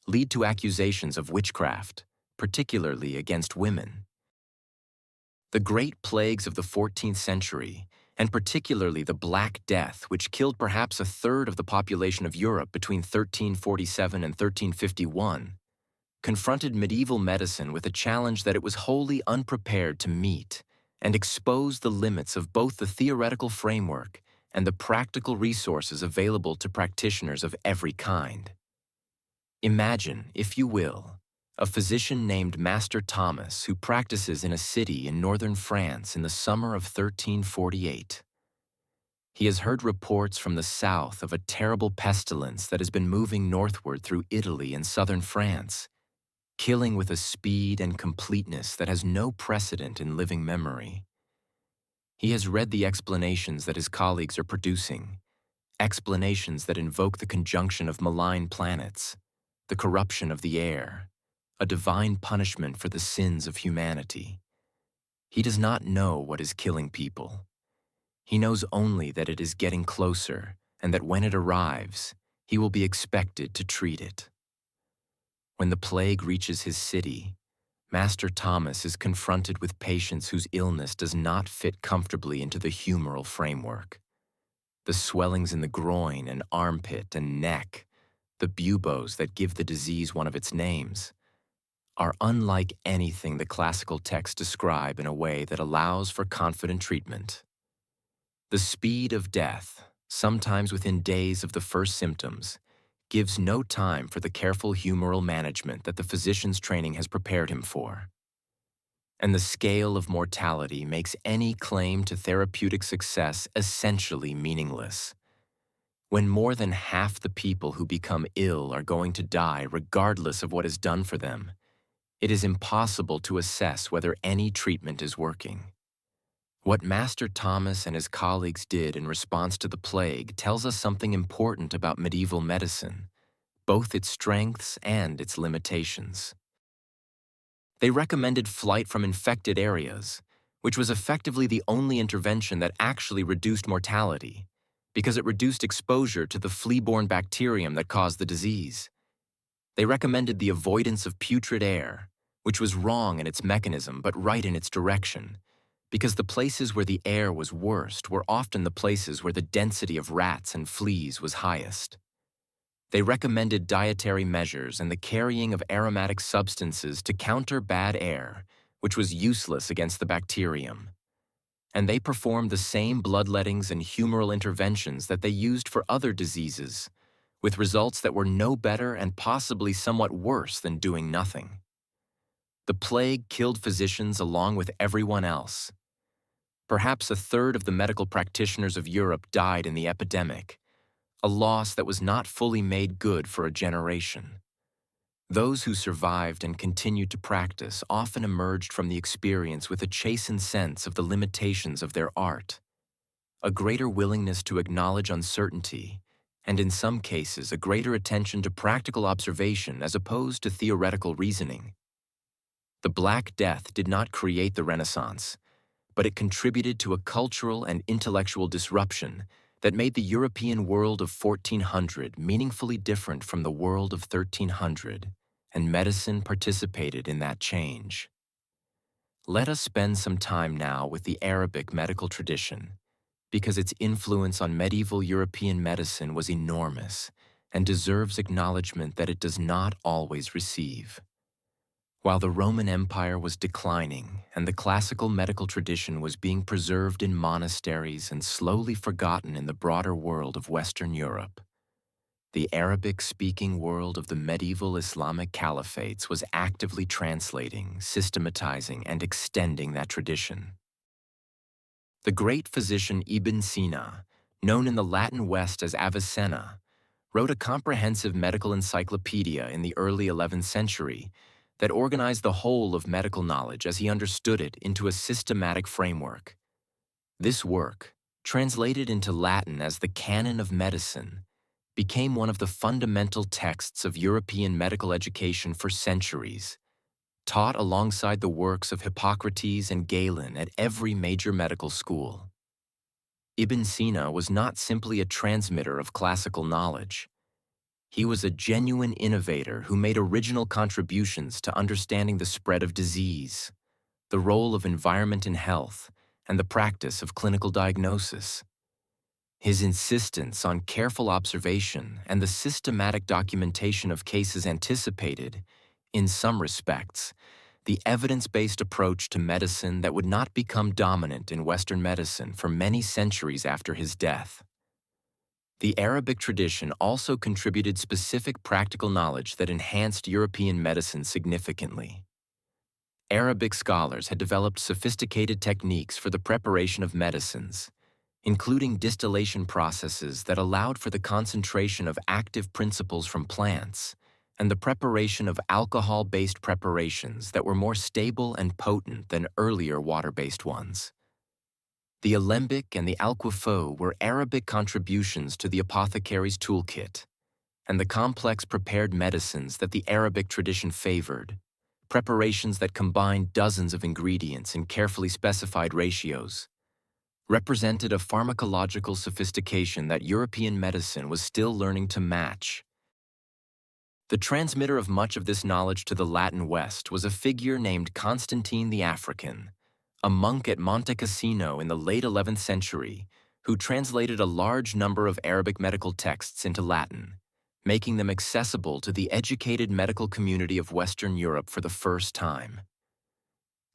lead to accusations of witchcraft, particularly against women. The Great Plagues of the 14th century, and particularly the Black Death, which killed perhaps a third of the population of Europe between 1347 and 1351, confronted medieval medicine with a challenge that it was wholly unprepared to meet and exposed the limits of both the theoretical framework and the practical resources available to practitioners of every kind. Imagine, if you will, a physician named Master Thomas who practices in a city in northern France in the summer of 1348. He has heard reports from the south of a terrible pestilence that has been moving northward through Italy and southern France, killing with a speed and completeness that has no precedent in living memory. He has read the explanations that his colleagues are producing, explanations that invoke the conjunction of malign planets, the corruption of the air, a divine punishment for the sins of humanity. He does not know what is killing people. He knows only that it is getting closer and that when it arrives, he will be expected to treat it. When the plague reaches his city, Master Thomas is confronted with patients whose illness does not fit comfortably into the humoral framework. The swellings in the groin and armpit and neck, the buboes that give the disease one of its names, are unlike anything the classical texts describe in a way that allows for confident treatment. The speed of death, sometimes within days of the first symptoms, gives no time for the careful humoral management that the physician's training has prepared him for. And the scale of mortality makes any claim to therapeutic success essentially meaningless. When more than half the people who become ill are going to die regardless of what is done for them, it is impossible to assess whether any treatment is working. What Master Thomas and his colleagues did in response to the plague tells us something important about medieval medicine, both its strengths and its limitations. They recommended flight from infected areas, which was effectively the only intervention that actually reduced mortality, because it reduced exposure to the flea-borne bacterium that caused the disease. They recommended the avoidance of putrid air, which was wrong in its mechanism but right in its direction, because the places where the air was worst were often the places where the density of rats and fleas was highest. They recommended dietary measures and the carrying of aromatic substances to counter bad air, which was useless against the bacterium. And they performed the same bloodlettings and humoral interventions that they used for other diseases, with results that were no better and possibly somewhat worse than doing nothing. The plague killed physicians along with everyone else. Perhaps a third of the medical practitioners of Europe died in the epidemic, a loss that was not fully made good for a generation. Those who survived and continued to practice often emerged from the experience with a chastened sense of the limitations of their art, a greater willingness to acknowledge uncertainty, and in some cases a greater attention to practical observation as opposed to theoretical reasoning. The Black Death did not create the Renaissance, but it contributed to a cultural and intellectual disruption that made the European world of 1400 meaningfully different from the world of 1300, and medicine participated in that change. Let us spend some time now with the Arabic medical tradition, because its influence on medieval European medicine was enormous and deserves acknowledgement that it does not always receive. While the Roman Empire was declining and the classical medical tradition was being preserved in monasteries and slowly forgotten in the broader world of Western Europe, the Arabic-speaking world of the medieval Islamic caliphates was actively translating, systematizing, and extending that tradition. The great physician Ibn Sina, known in the Latin West as Avicenna, wrote a comprehensive medical encyclopedia in the early 11th century that organized the whole of medical knowledge as he understood it into a systematic framework. This work, translated into Latin as the Canon of Medicine, became one of the fundamental texts of European medical education for centuries, taught alongside the works of Hippocrates and Galen at every major medical school. Ibn Sina was not simply a transmitter of classical knowledge. He was a genuine innovator who made original contributions to understanding the spread of disease, the role of environment in health, and the practice of clinical diagnosis. His insistence on careful observation and the systematic documentation of cases anticipated, in some respects, the evidence-based approach to medicine that would not become dominant in Western medicine for many centuries after his death. The Arabic tradition also contributed specific practical knowledge that enhanced European medicine significantly. Arabic scholars had developed sophisticated techniques for the preparation of medicines, including distillation processes that allowed for the concentration of active principles from plants and the preparation of alcohol-based preparations that were more stable and potent than earlier water-based ones. The alembic and the alquefeux were Arabic contributions to the apothecaries' toolkit, and the complex prepared medicines that the Arabic tradition favored, preparations that combined dozens of ingredients in carefully specified ratios, represented a pharmacological sophistication that European medicine was still learning to match. The transmitter of much of this knowledge to the Latin West was a figure named Constantine the African, a monk at Monte Cassino in the late 11th century, who translated a large number of Arabic medical texts into Latin, making them accessible to the educated medical community of Western Europe for the first time.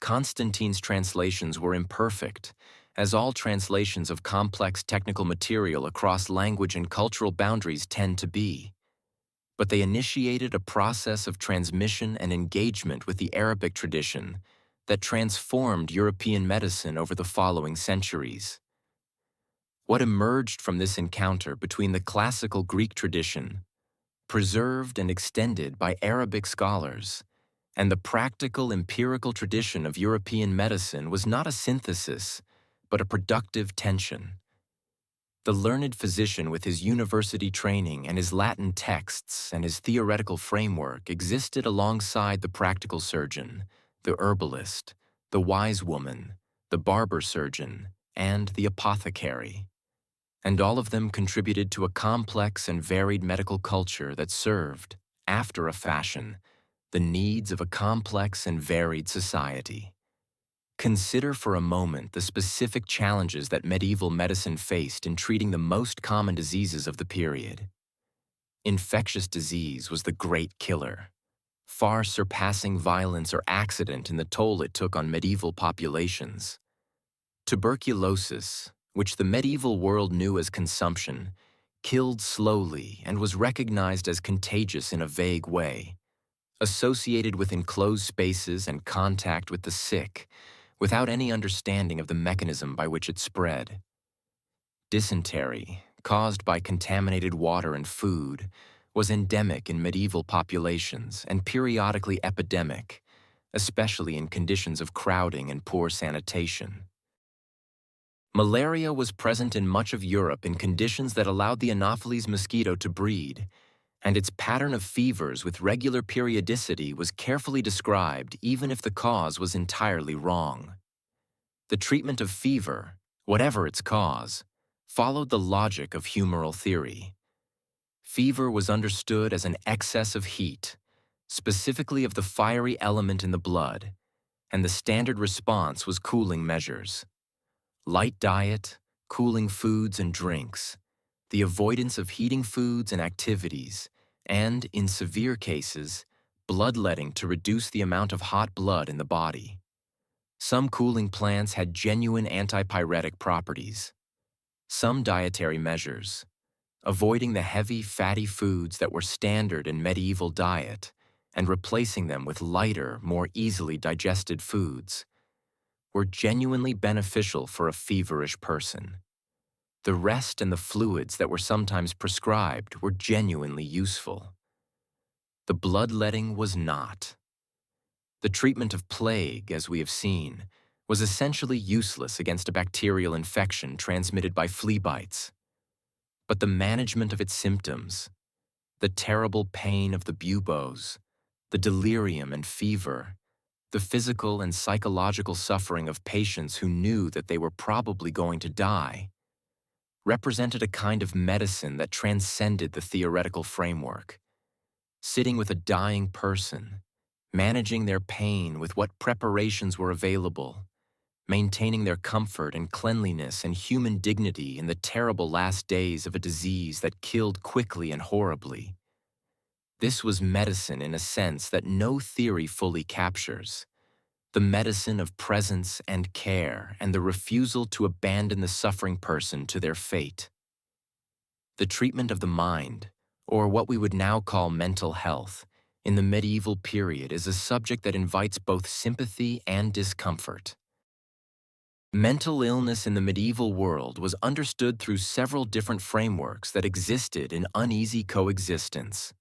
Constantine's translations were imperfect, as all translations of complex technical material across language and cultural boundaries tend to be. But they initiated a process of transmission and engagement with the Arabic tradition that transformed European medicine over the following centuries. What emerged from this encounter between the classical Greek tradition, preserved and extended by Arabic scholars, and the practical empirical tradition of European medicine was not a synthesis, but a productive tension. The learned physician with his university training and his Latin texts and his theoretical framework existed alongside the practical surgeon, the herbalist, the wise woman, the barber-surgeon, and the apothecary. And all of them contributed to a complex and varied medical culture that served, after a fashion, the needs of a complex and varied society. Consider for a moment the specific challenges that medieval medicine faced in treating the most common diseases of the period. Infectious disease was the great killer, far surpassing violence or accident in the toll it took on medieval populations. Tuberculosis, which the medieval world knew as consumption, killed slowly and was recognized as contagious in a vague way, associated with enclosed spaces and contact with the sick, without any understanding of the mechanism by which it spread. Dysentery, caused by contaminated water and food, was endemic in medieval populations and periodically epidemic, especially in conditions of crowding and poor sanitation. Malaria was present in much of Europe in conditions that allowed the Anopheles mosquito to breed, and its pattern of fevers with regular periodicity was carefully described even if the cause was entirely wrong. The treatment of fever, whatever its cause, followed the logic of humoral theory. Fever was understood as an excess of heat, specifically of the fiery element in the blood, and the standard response was cooling measures. Light diet, cooling foods and drinks, the avoidance of heating foods and activities, and, in severe cases, bloodletting to reduce the amount of hot blood in the body. Some cooling plants had genuine antipyretic properties. Some dietary measures, avoiding the heavy, fatty foods that were standard in medieval diet and replacing them with lighter, more easily digested foods, were genuinely beneficial for a feverish person. The rest and the fluids that were sometimes prescribed were genuinely useful. The bloodletting was not. The treatment of plague, as we have seen, was essentially useless against a bacterial infection transmitted by flea bites. But the management of its symptoms, the terrible pain of the buboes, the delirium and fever, the physical and psychological suffering of patients who knew that they were probably going to die, represented a kind of medicine that transcended the theoretical framework. Sitting with a dying person, managing their pain with what preparations were available, maintaining their comfort and cleanliness and human dignity in the terrible last days of a disease that killed quickly and horribly. This was medicine in a sense that no theory fully captures. The medicine of presence and care and the refusal to abandon the suffering person to their fate. The treatment of the mind, or what we would now call mental health, in the medieval period is a subject that invites both sympathy and discomfort. Mental illness in the medieval world was understood through several different frameworks that existed in uneasy coexistence.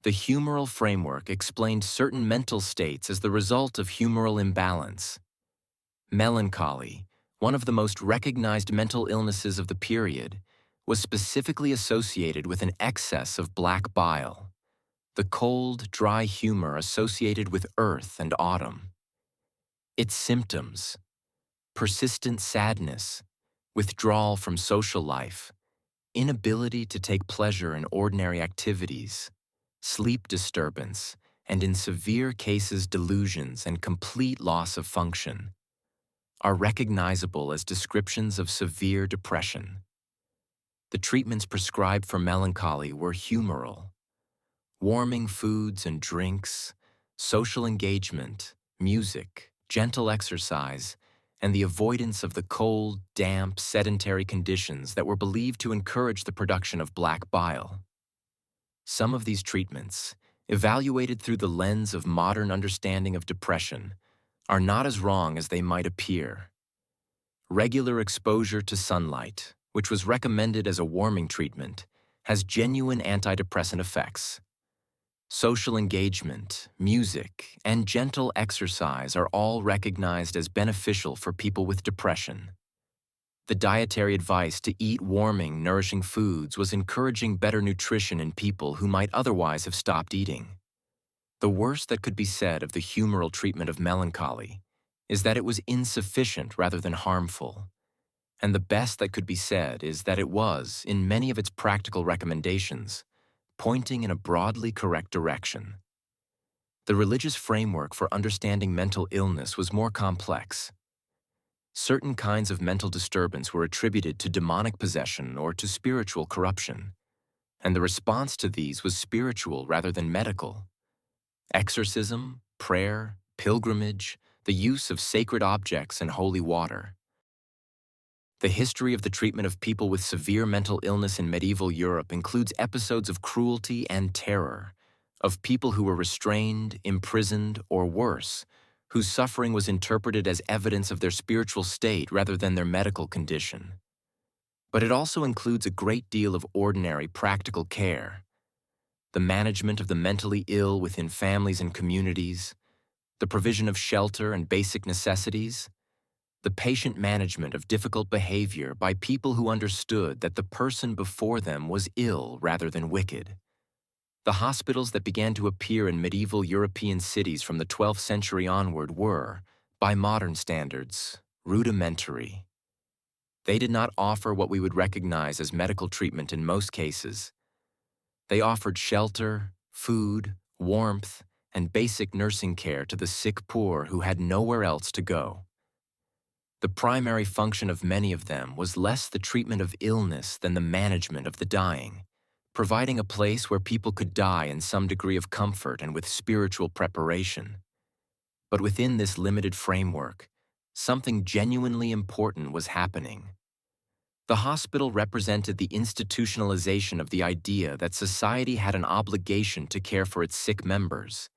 The humoral framework explained certain mental states as the result of humoral imbalance. Melancholy, one of the most recognized mental illnesses of the period, was specifically associated with an excess of black bile, the cold, dry humor associated with earth and autumn. Its symptoms: persistent sadness, withdrawal from social life, inability to take pleasure in ordinary activities, sleep disturbance, and in severe cases delusions and complete loss of function, are recognizable as descriptions of severe depression. The treatments prescribed for melancholy were humoral, warming foods and drinks, social engagement, music, gentle exercise, and the avoidance of the cold, damp, sedentary conditions that were believed to encourage the production of black bile. Some of these treatments, evaluated through the lens of modern understanding of depression, are not as wrong as they might appear. Regular exposure to sunlight, which was recommended as a warming treatment, has genuine antidepressant effects. Social engagement, music, and gentle exercise are all recognized as beneficial for people with depression. The dietary advice to eat warming, nourishing foods was encouraging better nutrition in people who might otherwise have stopped eating. The worst that could be said of the humoral treatment of melancholy is that it was insufficient rather than harmful. And the best that could be said is that it was, in many of its practical recommendations, pointing in a broadly correct direction. The religious framework for understanding mental illness was more complex. Certain kinds of mental disturbance were attributed to demonic possession or to spiritual corruption, and the response to these was spiritual rather than medical. Exorcism, prayer, pilgrimage, the use of sacred objects and holy water. The history of the treatment of people with severe mental illness in medieval Europe includes episodes of cruelty and terror, of people who were restrained, imprisoned, or worse, whose suffering was interpreted as evidence of their spiritual state rather than their medical condition. But it also includes a great deal of ordinary practical care, the management of the mentally ill within families and communities, the provision of shelter and basic necessities, the patient management of difficult behavior by people who understood that the person before them was ill rather than wicked. The hospitals that began to appear in medieval European cities from the 12th century onward were, by modern standards, rudimentary. They did not offer what we would recognize as medical treatment in most cases. They offered shelter, food, warmth, and basic nursing care to the sick poor who had nowhere else to go. The primary function of many of them was less the treatment of illness than the management of the dying, providing a place where people could die in some degree of comfort and with spiritual preparation. But within this limited framework, something genuinely important was happening. The hospital represented the institutionalization of the idea that society had an obligation to care for its sick members,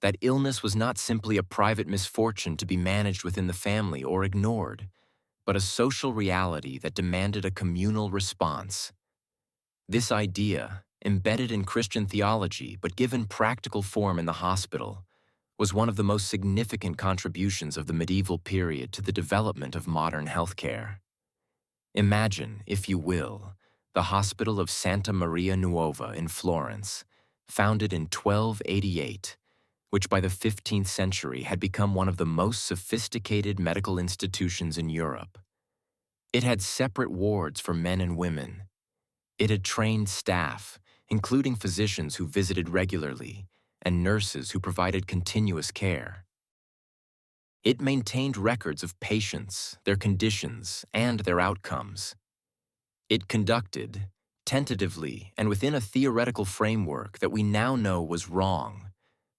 that illness was not simply a private misfortune to be managed within the family or ignored, but a social reality that demanded a communal response. This idea, embedded in Christian theology but given practical form in the hospital, was one of the most significant contributions of the medieval period to the development of modern healthcare. Imagine, if you will, the Hospital of Santa Maria Nuova in Florence, founded in 1288, which by the 15th century had become one of the most sophisticated medical institutions in Europe. It had separate wards for men and women. It had trained staff, including physicians who visited regularly and nurses who provided continuous care. It maintained records of patients, their conditions, and their outcomes. It conducted, tentatively and within a theoretical framework that we now know was wrong,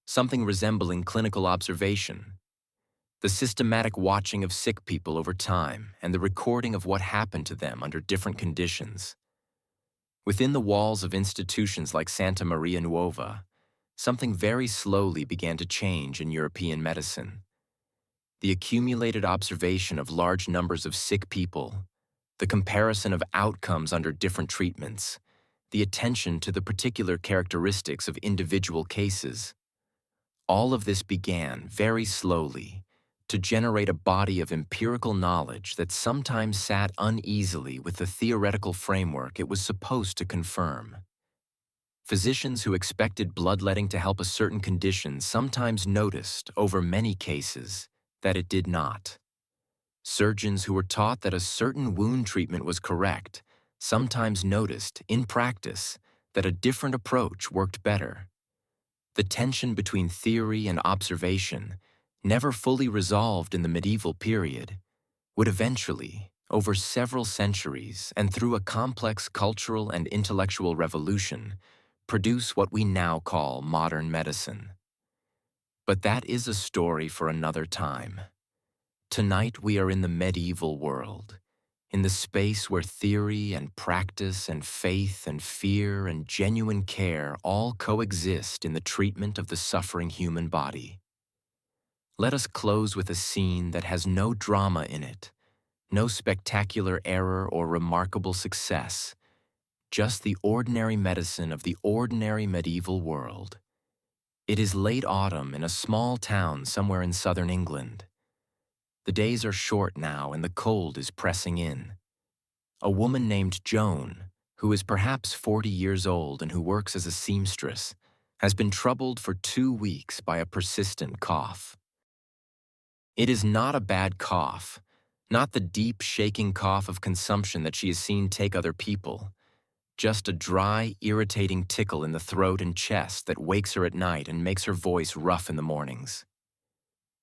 something resembling clinical observation, the systematic watching of sick people over time and the recording of what happened to them under different conditions. Within the walls of institutions like Santa Maria Nuova, something very slowly began to change in European medicine. The accumulated observation of large numbers of sick people, the comparison of outcomes under different treatments, the attention to the particular characteristics of individual cases. All of this began very slowly to generate a body of empirical knowledge that sometimes sat uneasily with the theoretical framework it was supposed to confirm. Physicians who expected bloodletting to help a certain condition sometimes noticed, over many cases, that it did not. Surgeons who were taught that a certain wound treatment was correct sometimes noticed, in practice, that a different approach worked better. The tension between theory and observation, never fully resolved in the medieval period, would eventually, over several centuries and through a complex cultural and intellectual revolution, produce what we now call modern medicine. But that is a story for another time. Tonight we are in the medieval world, in the space where theory and practice and faith and fear and genuine care all coexist in the treatment of the suffering human body. Let us close with a scene that has no drama in it, no spectacular error or remarkable success, just the ordinary medicine of the ordinary medieval world. It is late autumn in a small town somewhere in southern England. The days are short now and the cold is pressing in. A woman named Joan, who is perhaps 40 years old and who works as a seamstress, has been troubled for 2 weeks by a persistent cough. It is not a bad cough, not the deep, shaking cough of consumption that she has seen take other people, just a dry, irritating tickle in the throat and chest that wakes her at night and makes her voice rough in the mornings.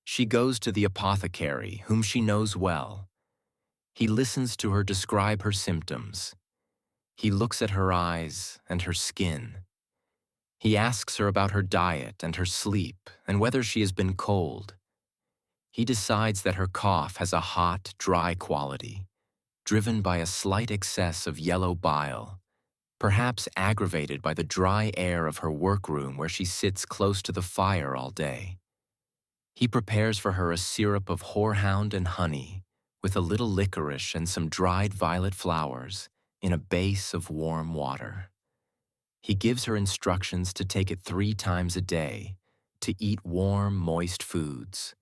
She goes to the apothecary, whom she knows well. He listens to her describe her symptoms. He looks at her eyes and her skin. He asks her about her diet and her sleep and whether she has been cold. He decides that her cough has a hot, dry quality, driven by a slight excess of yellow bile, perhaps aggravated by the dry air of her workroom where she sits close to the fire all day. He prepares for her a syrup of horehound and honey, with a little licorice and some dried violet flowers, in a base of warm water. He gives her instructions to take it 3 times a day, to eat warm, moist foods,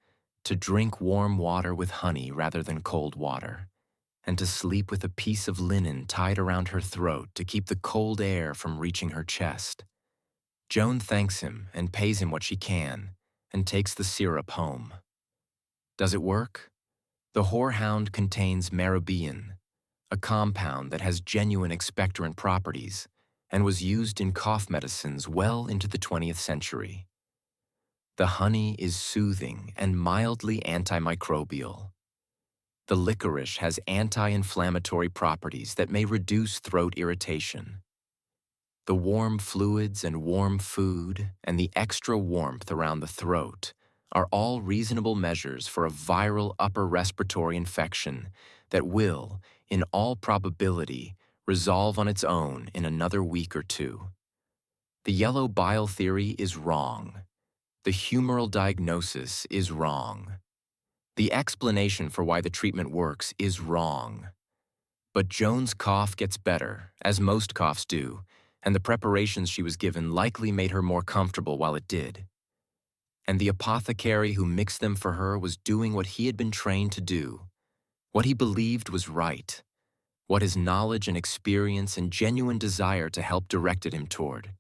to drink warm water with honey rather than cold water, and to sleep with a piece of linen tied around her throat to keep the cold air from reaching her chest. Joan thanks him and pays him what she can, and takes the syrup home. Does it work? The horehound contains marobean, a compound that has genuine expectorant properties and was used in cough medicines well into the 20th century. The honey is soothing and mildly antimicrobial. The licorice has anti-inflammatory properties that may reduce throat irritation. The warm fluids and warm food and the extra warmth around the throat are all reasonable measures for a viral upper respiratory infection that will, in all probability, resolve on its own in another week or 2. The yellow bile theory is wrong. The humoral diagnosis is wrong. The explanation for why the treatment works is wrong. But Joan's cough gets better, as most coughs do, and the preparations she was given likely made her more comfortable while it did. And the apothecary who mixed them for her was doing what he had been trained to do, what he believed was right, what his knowledge and experience and genuine desire to help directed him toward.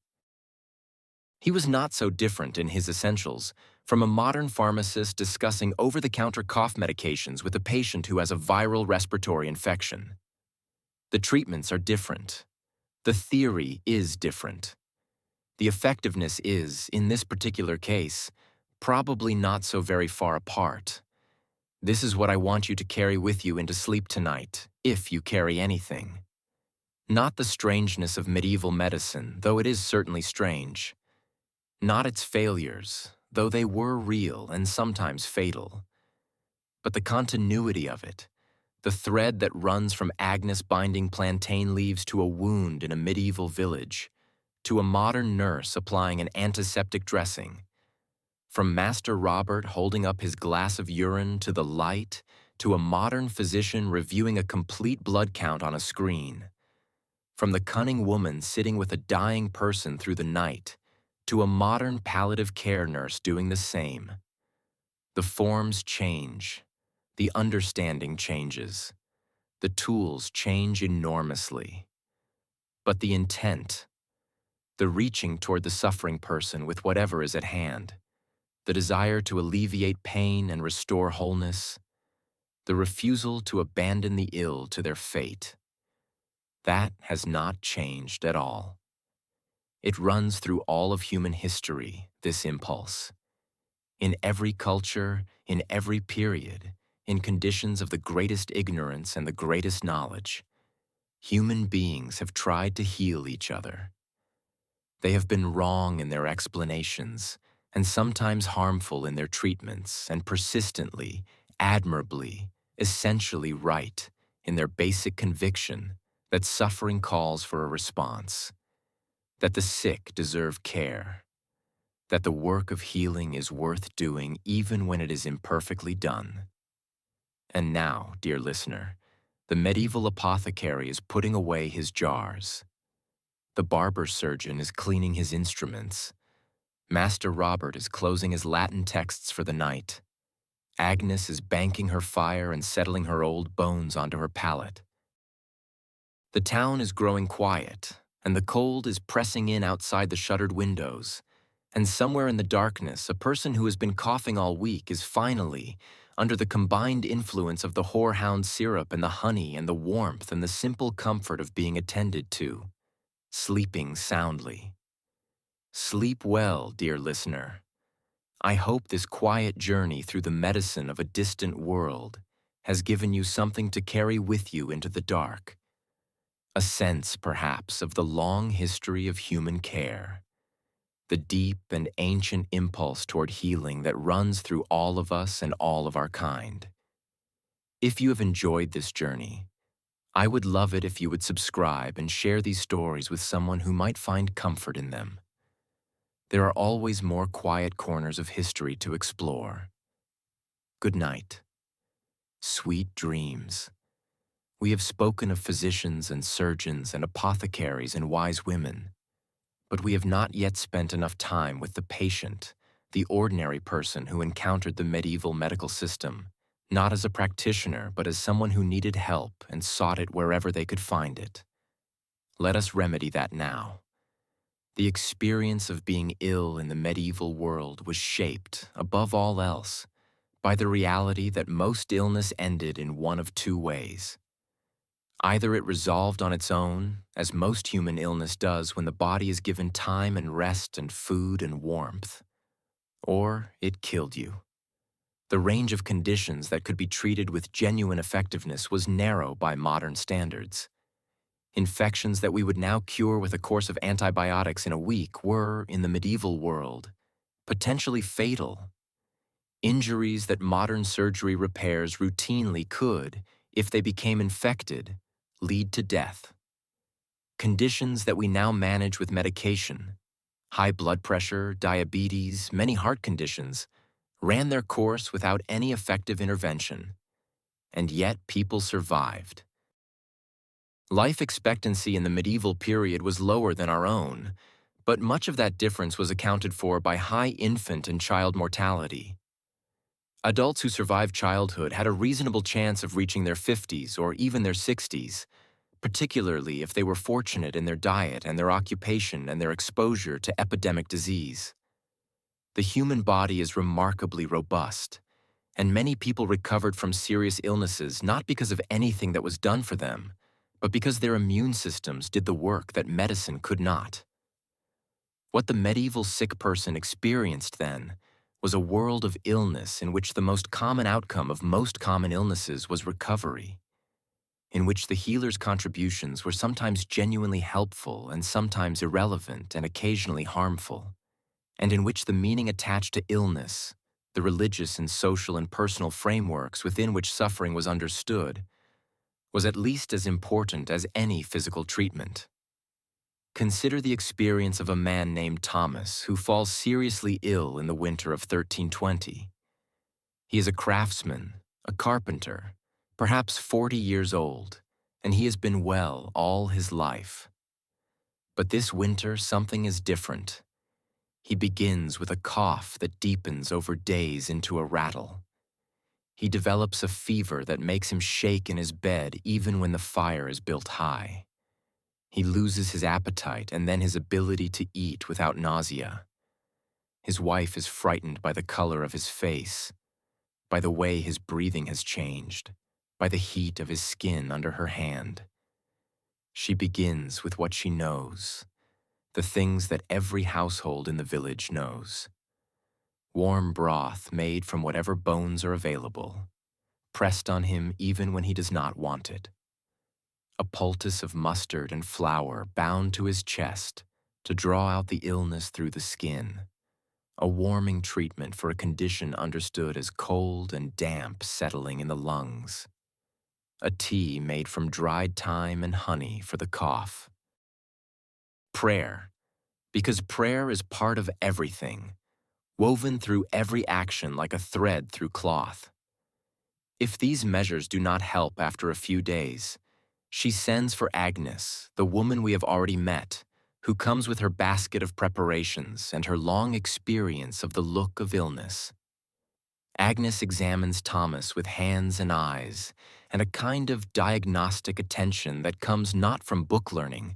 He was not so different in his essentials from a modern pharmacist discussing over-the-counter cough medications with a patient who has a viral respiratory infection. The treatments are different. The theory is different. The effectiveness is, in this particular case, probably not so very far apart. This is what I want you to carry with you into sleep tonight, if you carry anything. Not the strangeness of medieval medicine, though it is certainly strange. Not its failures, though they were real and sometimes fatal. But the continuity of it, the thread that runs from Agnes binding plantain leaves to a wound in a medieval village, to a modern nurse applying an antiseptic dressing, from Master Robert holding up his glass of urine to the light, to a modern physician reviewing a complete blood count on a screen, from the cunning woman sitting with a dying person through the night, to a modern palliative care nurse doing the same. The forms change. The understanding changes. The tools change enormously. But the intent, the reaching toward the suffering person with whatever is at hand, the desire to alleviate pain and restore wholeness, the refusal to abandon the ill to their fate, that has not changed at all. It runs through all of human history, this impulse. In every culture, in every period, in conditions of the greatest ignorance and the greatest knowledge, human beings have tried to heal each other. They have been wrong in their explanations, and sometimes harmful in their treatments, and persistently, admirably, essentially right in their basic conviction that suffering calls for a response, that the sick deserve care, that the work of healing is worth doing even when it is imperfectly done. And now, dear listener, the medieval apothecary is putting away his jars. The barber-surgeon is cleaning his instruments. Master Robert is closing his Latin texts for the night. Agnes is banking her fire and settling her old bones onto her pallet. The town is growing quiet, and the cold is pressing in outside the shuttered windows. And somewhere in the darkness, a person who has been coughing all week is finally, under the combined influence of the horehound syrup and the honey and the warmth and the simple comfort of being attended to, sleeping soundly. Sleep well, dear listener. I hope this quiet journey through the medicine of a distant world has given you something to carry with you into the dark. A sense, perhaps, of the long history of human care. The deep and ancient impulse toward healing that runs through all of us and all of our kind. If you have enjoyed this journey, I would love it if you would subscribe and share these stories with someone who might find comfort in them. There are always more quiet corners of history to explore. Good night. Sweet dreams. We have spoken of physicians and surgeons and apothecaries and wise women, but we have not yet spent enough time with the patient, the ordinary person who encountered the medieval medical system, not as a practitioner, but as someone who needed help and sought it wherever they could find it. Let us remedy that now. The experience of being ill in the medieval world was shaped, above all else, by the reality that most illness ended in one of two ways. Either it resolved on its own, as most human illness does when the body is given time and rest and food and warmth, or it killed you. The range of conditions that could be treated with genuine effectiveness was narrow by modern standards. Infections that we would now cure with a course of antibiotics in a week were, in the medieval world, potentially fatal. Injuries that modern surgery repairs routinely could, if they became infected, lead to death. Conditions that we now manage with medication, high blood pressure, diabetes, many heart conditions, ran their course without any effective intervention. And yet people survived. Life expectancy in the medieval period was lower than our own, but much of that difference was accounted for by high infant and child mortality. Adults who survived childhood had a reasonable chance of reaching their 50s or even their 60s, particularly if they were fortunate in their diet and their occupation and their exposure to epidemic disease. The human body is remarkably robust, and many people recovered from serious illnesses not because of anything that was done for them, but because their immune systems did the work that medicine could not. What the medieval sick person experienced then was a world of illness in which the most common outcome of most common illnesses was recovery, in which the healer's contributions were sometimes genuinely helpful and sometimes irrelevant and occasionally harmful, and in which the meaning attached to illness, the religious and social and personal frameworks within which suffering was understood, was at least as important as any physical treatment. Consider the experience of a man named Thomas who falls seriously ill in the winter of 1320. He is a craftsman, a carpenter, perhaps 40 years old, and he has been well all his life. But this winter something is different. He begins with a cough that deepens over days into a rattle. He develops a fever that makes him shake in his bed even when the fire is built high. He loses his appetite and then his ability to eat without nausea. His wife is frightened by the color of his face, by the way his breathing has changed, by the heat of his skin under her hand. She begins with what she knows, the things that every household in the village knows. Warm broth made from whatever bones are available, pressed on him even when he does not want it. A poultice of mustard and flour bound to his chest to draw out the illness through the skin. A warming treatment for a condition understood as cold and damp settling in the lungs. A tea made from dried thyme and honey for the cough. Prayer, because prayer is part of everything, woven through every action like a thread through cloth. If these measures do not help after a few days, she sends for Agnes, the woman we have already met, who comes with her basket of preparations and her long experience of the look of illness. Agnes examines Thomas with hands and eyes, and a kind of diagnostic attention that comes not from book learning,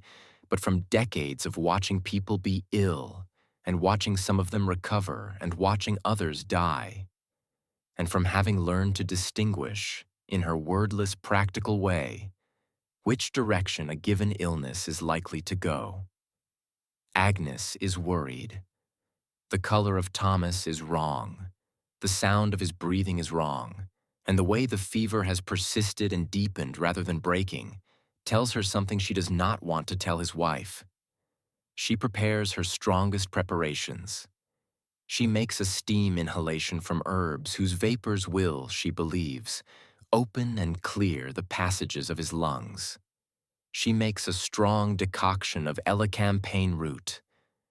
but from decades of watching people be ill, and watching some of them recover, and watching others die, and from having learned to distinguish, in her wordless practical way, which direction a given illness is likely to go. Agnes is worried. The color of Thomas is wrong. The sound of his breathing is wrong, and the way the fever has persisted and deepened rather than breaking tells her something she does not want to tell his wife. She prepares her strongest preparations. She makes a steam inhalation from herbs whose vapors will, she believes, open and clear the passages of his lungs. She makes a strong decoction of elecampane root,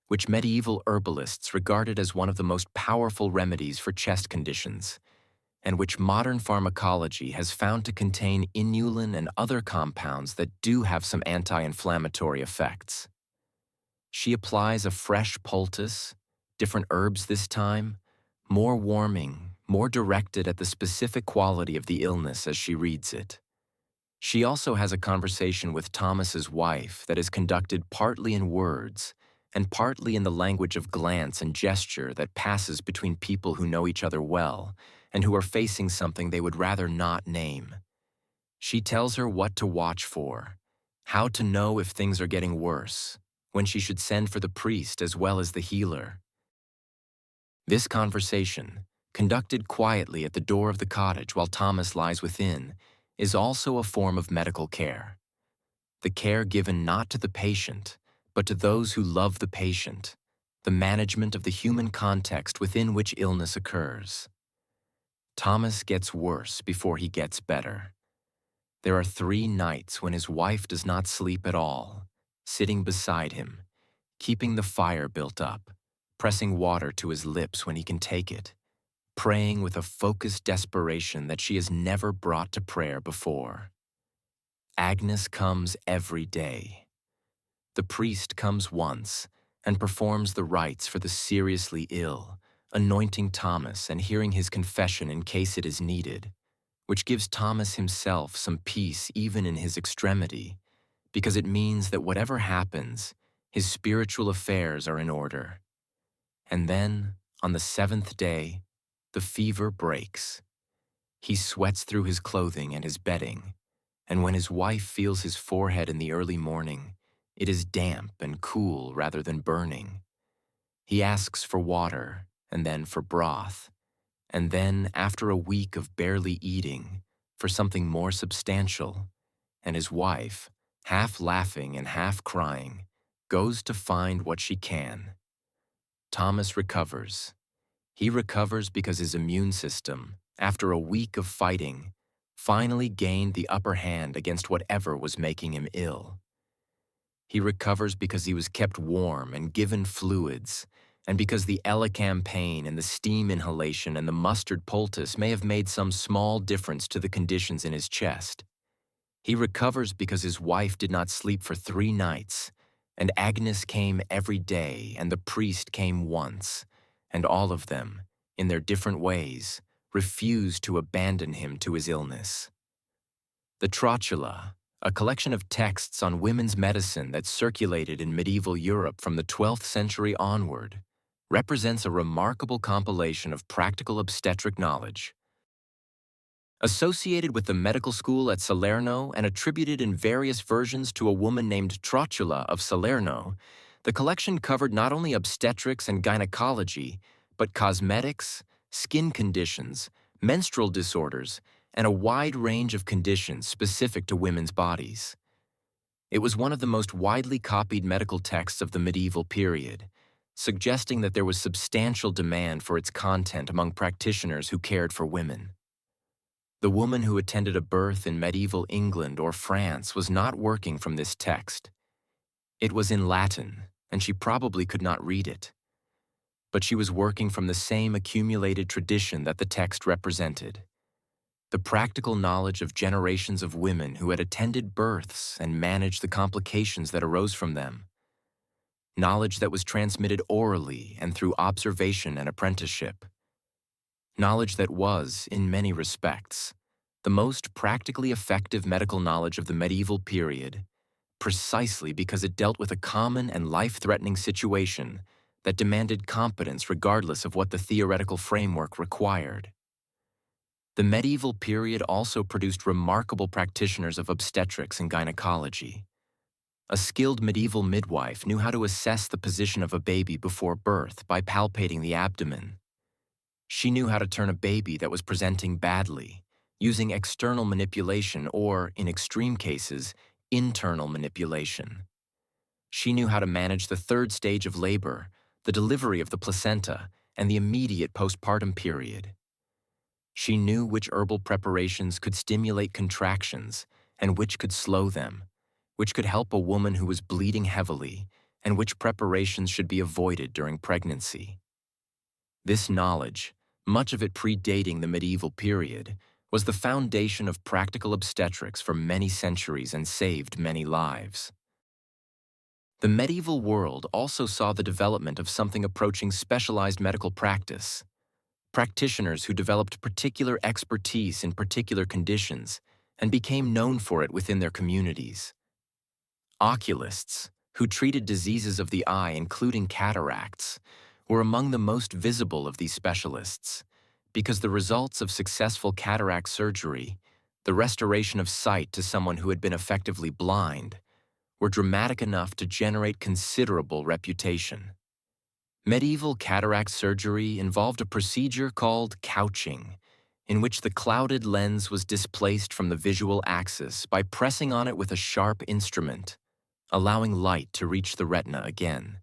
which medieval herbalists regarded as one of the most powerful remedies for chest conditions, and which modern pharmacology has found to contain inulin and other compounds that do have some anti-inflammatory effects. She applies a fresh poultice, different herbs this time, more warming, more directed at the specific quality of the illness as she reads it. She also has a conversation with Thomas's wife that is conducted partly in words and partly in the language of glance and gesture that passes between people who know each other well and who are facing something they would rather not name. She tells her what to watch for, how to know if things are getting worse, when she should send for the priest as well as the healer. This conversation, conducted quietly at the door of the cottage while Thomas lies within, is also a form of medical care. The care given not to the patient, but to those who love the patient, the management of the human context within which illness occurs. Thomas gets worse before he gets better. There are 3 nights when his wife does not sleep at all, sitting beside him, keeping the fire built up, pressing water to his lips when he can take it, praying with a focused desperation that she has never brought to prayer before. Agnes comes every day. The priest comes once and performs the rites for the seriously ill, anointing Thomas and hearing his confession in case it is needed, which gives Thomas himself some peace even in his extremity, because it means that whatever happens, his spiritual affairs are in order. And then, on the 7th day, the fever breaks. He sweats through his clothing and his bedding, and when his wife feels his forehead in the early morning, it is damp and cool rather than burning. He asks for water, and then for broth, and then, after a week of barely eating, for something more substantial, and his wife, half laughing and half crying, goes to find what she can. Thomas recovers. He recovers because his immune system, after a week of fighting, finally gained the upper hand against whatever was making him ill. He recovers because he was kept warm and given fluids, and because the elecampane and the steam inhalation and the mustard poultice may have made some small difference to the conditions in his chest. He recovers because his wife did not sleep for 3 nights, and Agnes came every day, and the priest came once, and all of them, in their different ways, refused to abandon him to his illness. The Trotula, a collection of texts on women's medicine that circulated in medieval Europe from the 12th century onward, represents a remarkable compilation of practical obstetric knowledge. Associated with the medical school at Salerno and attributed in various versions to a woman named Trotula of Salerno, The collection covered not only obstetrics and gynecology, but cosmetics, skin conditions, menstrual disorders, and a wide range of conditions specific to women's bodies. It was one of the most widely copied medical texts of the medieval period, suggesting that there was substantial demand for its content among practitioners who cared for women. The woman who attended a birth in medieval England or France was not working from this text. It was in Latin, and she probably could not read it. But she was working from the same accumulated tradition that the text represented. The practical knowledge of generations of women who had attended births and managed the complications that arose from them. Knowledge that was transmitted orally and through observation and apprenticeship. Knowledge that was, in many respects, the most practically effective medical knowledge of the medieval period, precisely because it dealt with a common and life-threatening situation that demanded competence regardless of what the theoretical framework required. The medieval period also produced remarkable practitioners of obstetrics and gynecology. A skilled medieval midwife knew how to assess the position of a baby before birth by palpating the abdomen. She knew how to turn a baby that was presenting badly, using external manipulation or, in extreme cases, internal manipulation. She knew how to manage the third stage of labor, the delivery of the placenta, and the immediate postpartum period. She knew which herbal preparations could stimulate contractions and which could slow them, which could help a woman who was bleeding heavily, and which preparations should be avoided during pregnancy. This knowledge, much of it predating the medieval period, was the foundation of practical obstetrics for many centuries and saved many lives. The medieval world also saw the development of something approaching specialized medical practice. Practitioners who developed particular expertise in particular conditions and became known for it within their communities. Oculists, who treated diseases of the eye including cataracts, were among the most visible of these specialists, because the results of successful cataract surgery, the restoration of sight to someone who had been effectively blind, were dramatic enough to generate considerable reputation. Medieval cataract surgery involved a procedure called couching, in which the clouded lens was displaced from the visual axis by pressing on it with a sharp instrument, allowing light to reach the retina again.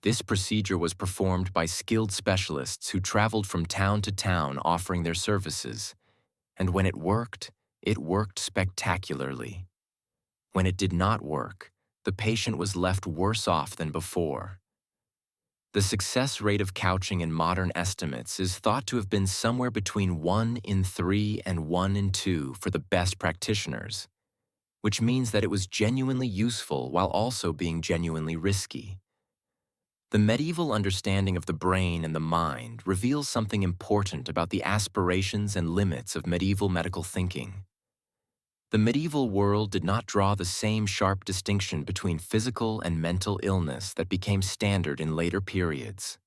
This procedure was performed by skilled specialists who traveled from town to town offering their services, and when it worked spectacularly. When it did not work, the patient was left worse off than before. The success rate of couching in modern estimates is thought to have been somewhere between 1 in 3 and 1 in 2 for the best practitioners, which means that it was genuinely useful while also being genuinely risky. The medieval understanding of the brain and the mind reveals something important about the aspirations and limits of medieval medical thinking. The medieval world did not draw the same sharp distinction between physical and mental illness that became standard in later periods.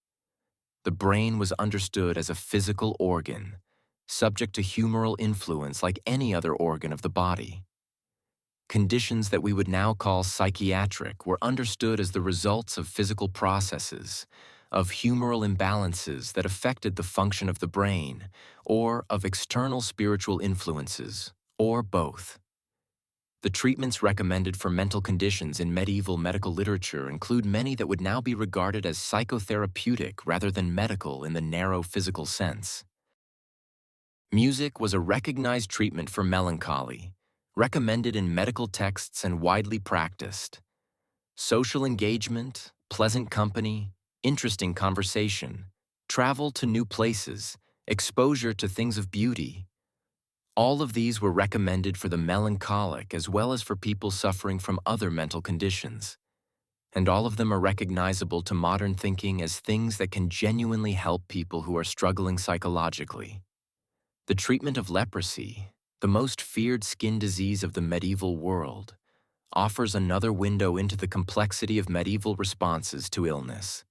The brain was understood as a physical organ, subject to humoral influence like any other organ of the body. Conditions that we would now call psychiatric were understood as the results of physical processes, of humoral imbalances that affected the function of the brain, or of external spiritual influences, or both. The treatments recommended for mental conditions in medieval medical literature include many that would now be regarded as psychotherapeutic rather than medical in the narrow physical sense. Music was a recognized treatment for melancholy, recommended in medical texts and widely practiced. Social engagement, pleasant company, interesting conversation, travel to new places, exposure to things of beauty. All of these were recommended for the melancholic as well as for people suffering from other mental conditions. And all of them are recognizable to modern thinking as things that can genuinely help people who are struggling psychologically. The treatment of leprosy, the most feared skin disease of the medieval world, offers another window into the complexity of medieval responses to illness.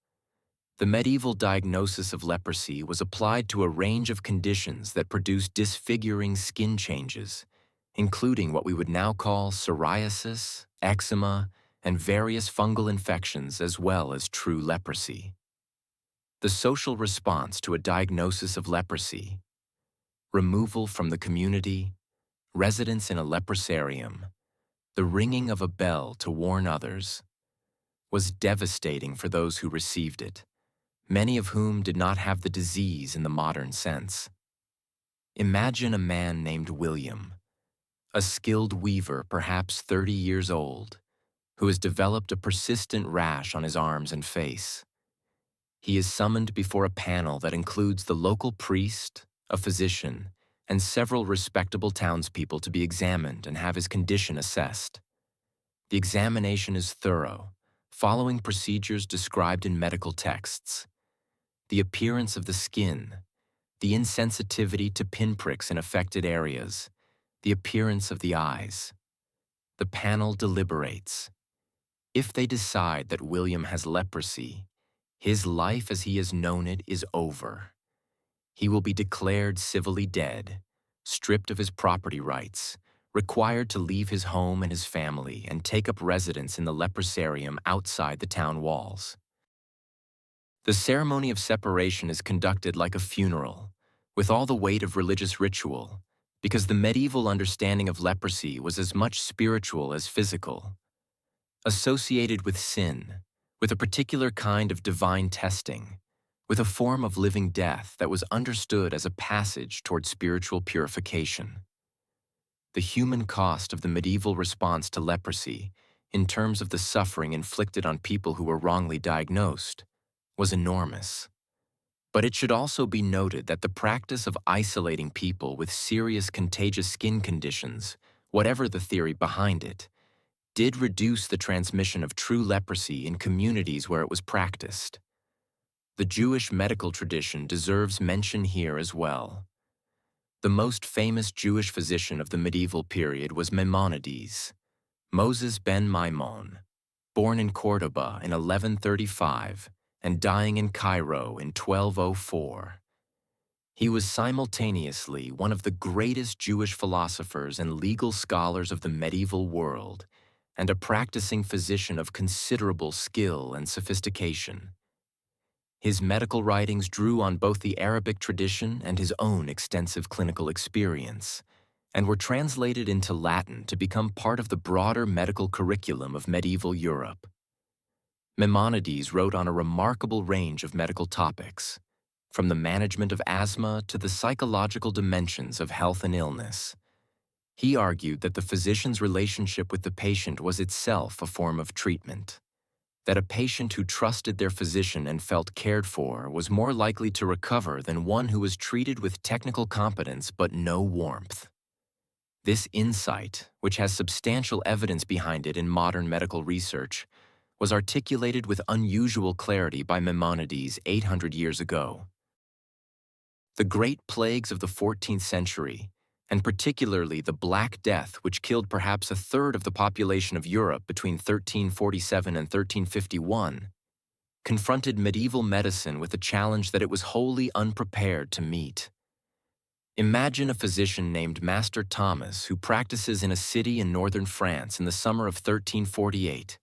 The medieval diagnosis of leprosy was applied to a range of conditions that produced disfiguring skin changes, including what we would now call psoriasis, eczema, and various fungal infections as well as true leprosy. The social response to a diagnosis of leprosy: removal from the community, residence in a leprosarium, the ringing of a bell to warn others, was devastating for those who received it, many of whom did not have the disease in the modern sense. Imagine a man named William, a skilled weaver perhaps 30 years old, who has developed a persistent rash on his arms and face. He is summoned before a panel that includes the local priest, a physician, and several respectable townspeople to be examined and have his condition assessed. The examination is thorough, following procedures described in medical texts. The appearance of the skin, the insensitivity to pinpricks in affected areas, the appearance of the eyes. The panel deliberates. If they decide that William has leprosy, his life as he has known it is over. He will be declared civilly dead, stripped of his property rights, required to leave his home and his family and take up residence in the leprosarium outside the town walls. The ceremony of separation is conducted like a funeral, with all the weight of religious ritual, because the medieval understanding of leprosy was as much spiritual as physical. Associated with sin, with a particular kind of divine testing, with a form of living death that was understood as a passage toward spiritual purification. The human cost of the medieval response to leprosy, in terms of the suffering inflicted on people who were wrongly diagnosed, was enormous. But it should also be noted that the practice of isolating people with serious contagious skin conditions, whatever the theory behind it, did reduce the transmission of true leprosy in communities where it was practiced. The Jewish medical tradition deserves mention here as well. The most famous Jewish physician of the medieval period was Maimonides, Moses ben Maimon, born in Cordoba in 1135 and dying in Cairo in 1204. He was simultaneously one of the greatest Jewish philosophers and legal scholars of the medieval world, and a practicing physician of considerable skill and sophistication. His medical writings drew on both the Arabic tradition and his own extensive clinical experience, and were translated into Latin to become part of the broader medical curriculum of medieval Europe. Maimonides wrote on a remarkable range of medical topics, from the management of asthma to the psychological dimensions of health and illness. He argued that the physician's relationship with the patient was itself a form of treatment, that a patient who trusted their physician and felt cared for was more likely to recover than one who was treated with technical competence but no warmth. This insight, which has substantial evidence behind it in modern medical research, was articulated with unusual clarity by Maimonides 800 years ago. The great plagues of the 14th century, and particularly the Black Death, which killed perhaps a third of the population of Europe between 1347 and 1351, confronted medieval medicine with a challenge that it was wholly unprepared to meet. Imagine a physician named Master Thomas who practices in a city in northern France in the summer of 1348.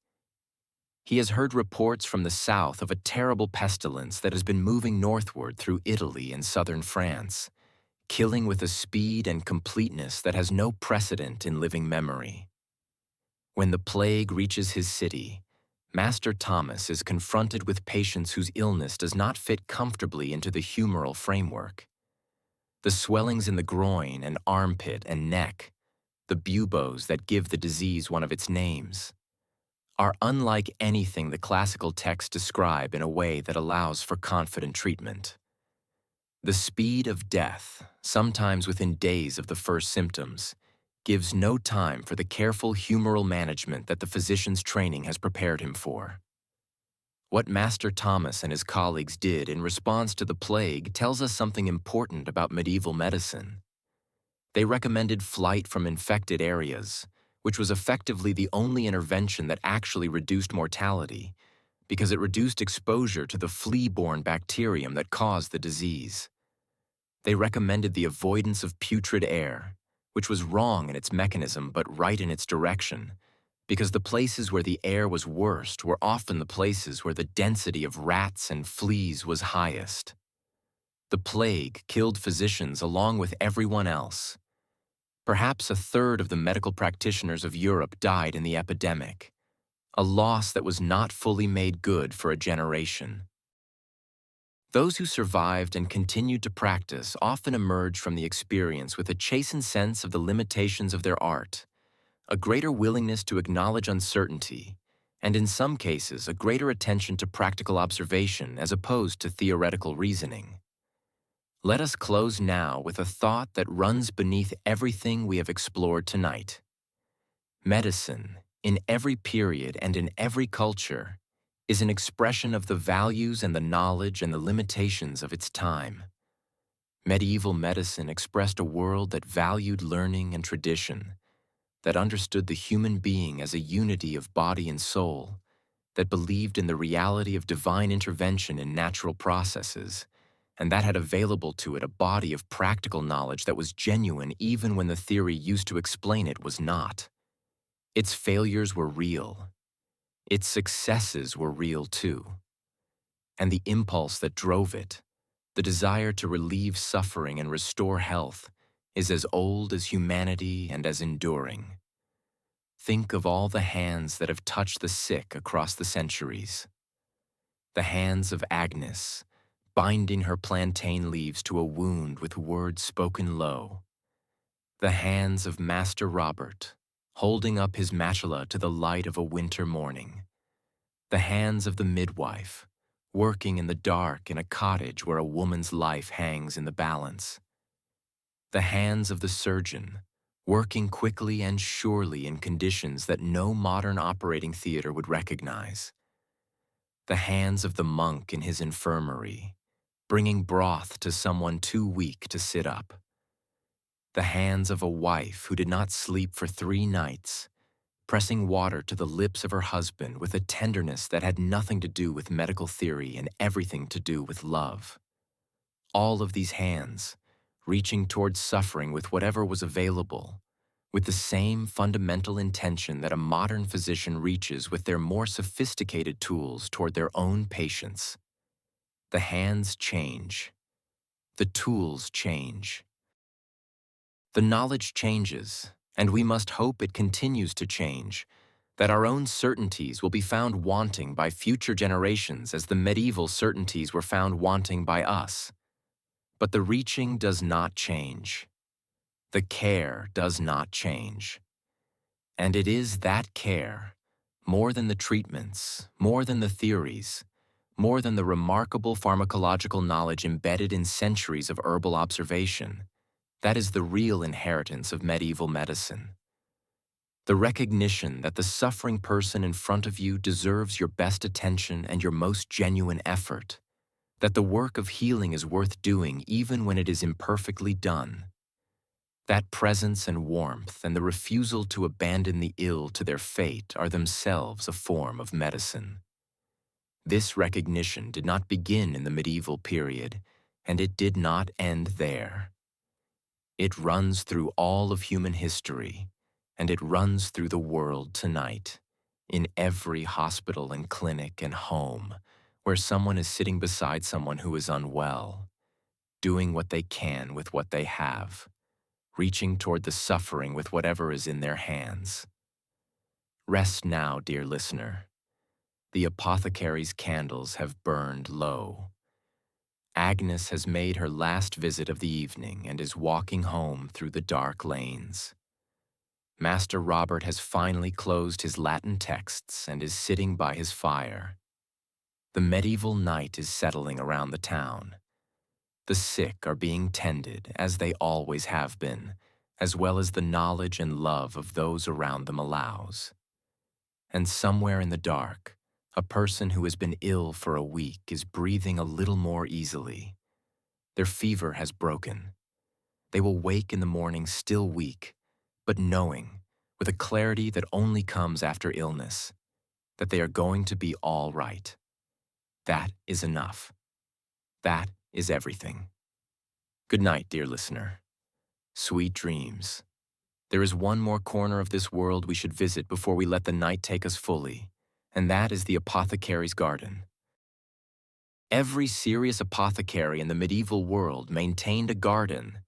He has heard reports from the south of a terrible pestilence that has been moving northward through Italy and southern France, killing with a speed and completeness that has no precedent in living memory. When the plague reaches his city, Master Thomas is confronted with patients whose illness does not fit comfortably into the humoral framework. The swellings in the groin and armpit and neck, the buboes that give the disease one of its names, are unlike anything the classical texts describe in a way that allows for confident treatment. The speed of death, sometimes within days of the first symptoms, gives no time for the careful humoral management that the physician's training has prepared him for. What Master Thomas and his colleagues did in response to the plague tells us something important about medieval medicine. They recommended flight from infected areas, which was effectively the only intervention that actually reduced mortality, because it reduced exposure to the flea-borne bacterium that caused the disease. They recommended the avoidance of putrid air, which was wrong in its mechanism but right in its direction, because the places where the air was worst were often the places where the density of rats and fleas was highest. The plague killed physicians along with everyone else. Perhaps a third of the medical practitioners of Europe died in the epidemic, a loss that was not fully made good for a generation. Those who survived and continued to practice often emerged from the experience with a chastened sense of the limitations of their art, a greater willingness to acknowledge uncertainty, and in some cases a greater attention to practical observation as opposed to theoretical reasoning. Let us close now with a thought that runs beneath everything we have explored tonight. Medicine, in every period and in every culture, is an expression of the values and the knowledge and the limitations of its time. Medieval medicine expressed a world that valued learning and tradition, that understood the human being as a unity of body and soul, that believed in the reality of divine intervention in natural processes, and that had available to it a body of practical knowledge that was genuine even when the theory used to explain it was not. Its failures were real. Its successes were real too. And the impulse that drove it, the desire to relieve suffering and restore health, is as old as humanity and as enduring. Think of all the hands that have touched the sick across the centuries. The hands of Agnes, binding her plantain leaves to a wound with words spoken low. The hands of Master Robert, holding up his matula to the light of a winter morning. The hands of the midwife, working in the dark in a cottage where a woman's life hangs in the balance. The hands of the surgeon, working quickly and surely in conditions that no modern operating theater would recognize. The hands of the monk in his infirmary, bringing broth to someone too weak to sit up. The hands of a wife who did not sleep for 3 nights, pressing water to the lips of her husband with a tenderness that had nothing to do with medical theory and everything to do with love. All of these hands, reaching towards suffering with whatever was available, with the same fundamental intention that a modern physician reaches with their more sophisticated tools toward their own patients. The hands change. The tools change. The knowledge changes, and we must hope it continues to change, that our own certainties will be found wanting by future generations as the medieval certainties were found wanting by us. But the reaching does not change. The care does not change. And it is that care, more than the treatments, more than the theories, more than the remarkable pharmacological knowledge embedded in centuries of herbal observation, that is the real inheritance of medieval medicine. The recognition that the suffering person in front of you deserves your best attention and your most genuine effort, that the work of healing is worth doing even when it is imperfectly done. That presence and warmth and the refusal to abandon the ill to their fate are themselves a form of medicine. This recognition did not begin in the medieval period, and it did not end there. It runs through all of human history, and it runs through the world tonight, in every hospital and clinic and home, where someone is sitting beside someone who is unwell, doing what they can with what they have, reaching toward the suffering with whatever is in their hands. Rest now, dear listener. The apothecaries' candles have burned low. Agnes has made her last visit of the evening and is walking home through the dark lanes. Master Robert has finally closed his Latin texts and is sitting by his fire. The medieval night is settling around the town. The sick are being tended, as they always have been, as well as the knowledge and love of those around them allows. And somewhere in the dark, a person who has been ill for a week is breathing a little more easily. Their fever has broken. They will wake in the morning still weak, but knowing, with a clarity that only comes after illness, that they are going to be all right. That is enough. That is everything. Good night, dear listener. Sweet dreams. There is one more corner of this world we should visit before we let the night take us fully, and that is the apothecary's garden. Every serious apothecary in the medieval world maintained a garden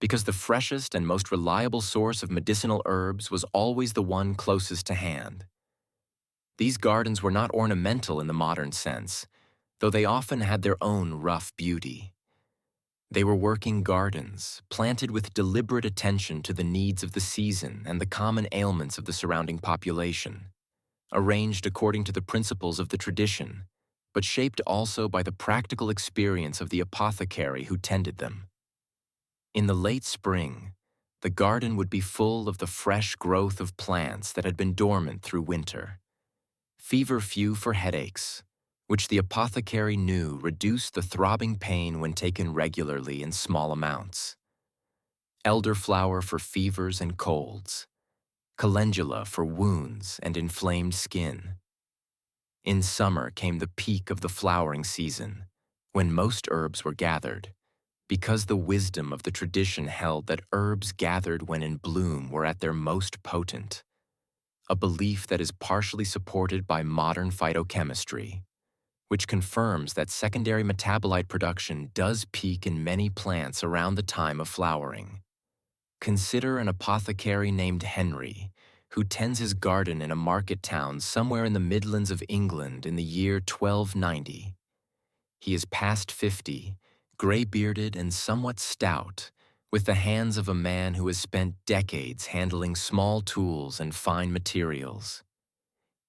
because the freshest and most reliable source of medicinal herbs was always the one closest to hand. These gardens were not ornamental in the modern sense, though they often had their own rough beauty. They were working gardens, planted with deliberate attention to the needs of the season and the common ailments of the surrounding population, arranged according to the principles of the tradition, but shaped also by the practical experience of the apothecary who tended them. In the late spring, the garden would be full of the fresh growth of plants that had been dormant through winter. Feverfew for headaches, which the apothecary knew reduced the throbbing pain when taken regularly in small amounts. Elderflower for fevers and colds. Calendula for wounds and inflamed skin. In summer came the peak of the flowering season, when most herbs were gathered, because the wisdom of the tradition held that herbs gathered when in bloom were at their most potent, a belief that is partially supported by modern phytochemistry, which confirms that secondary metabolite production does peak in many plants around the time of flowering. Consider an apothecary named Henry, who tends his garden in a market town somewhere in the Midlands of England in the year 1290. He is past 50, gray-bearded and somewhat stout, with the hands of a man who has spent decades handling small tools and fine materials.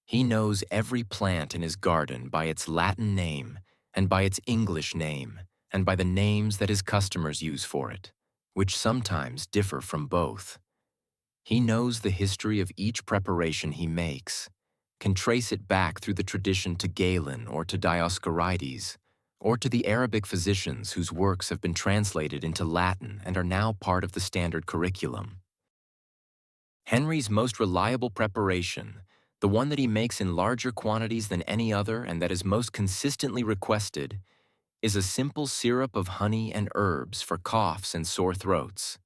He knows every plant in his garden by its Latin name and by its English name and by the names that his customers use for it, which sometimes differ from both. He knows the history of each preparation he makes, can trace it back through the tradition to Galen or to Dioscorides, or to the Arabic physicians whose works have been translated into Latin and are now part of the standard curriculum. Henry's most reliable preparation, the one that he makes in larger quantities than any other and that is most consistently requested, is a simple syrup of honey and herbs for coughs and sore throats.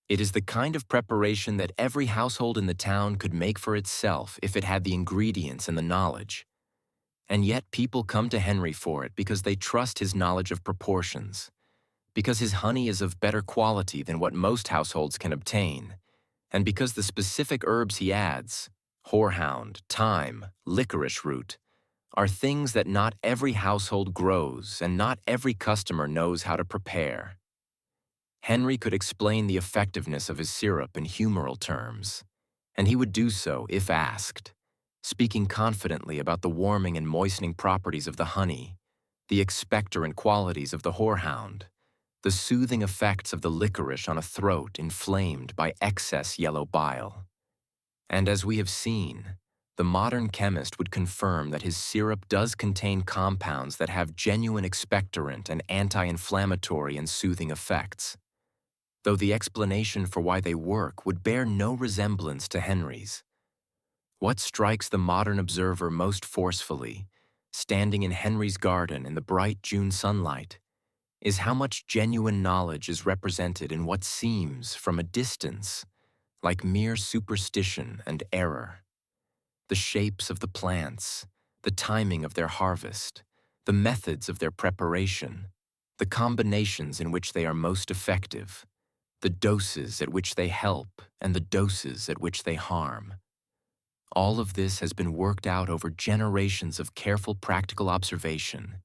It is the kind of preparation that every household in the town could make for itself if it had the ingredients and the knowledge. And yet people come to Henry for it because they trust his knowledge of proportions, because his honey is of better quality than what most households can obtain, and because the specific herbs he adds, horehound, thyme, licorice root, are things that not every household grows and not every customer knows how to prepare. Henry could explain the effectiveness of his syrup in humoral terms, and he would do so if asked, speaking confidently about the warming and moistening properties of the honey, the expectorant qualities of the horehound, the soothing effects of the licorice on a throat inflamed by excess yellow bile. And as we have seen, the modern chemist would confirm that his syrup does contain compounds that have genuine expectorant and anti-inflammatory and soothing effects, though the explanation for why they work would bear no resemblance to Henry's. What strikes the modern observer most forcefully, standing in Henry's garden in the bright June sunlight, is how much genuine knowledge is represented in what seems, from a distance, like mere superstition and error. The shapes of the plants, the timing of their harvest, the methods of their preparation, the combinations in which they are most effective, the doses at which they help and the doses at which they harm. All of this has been worked out over generations of careful practical observation,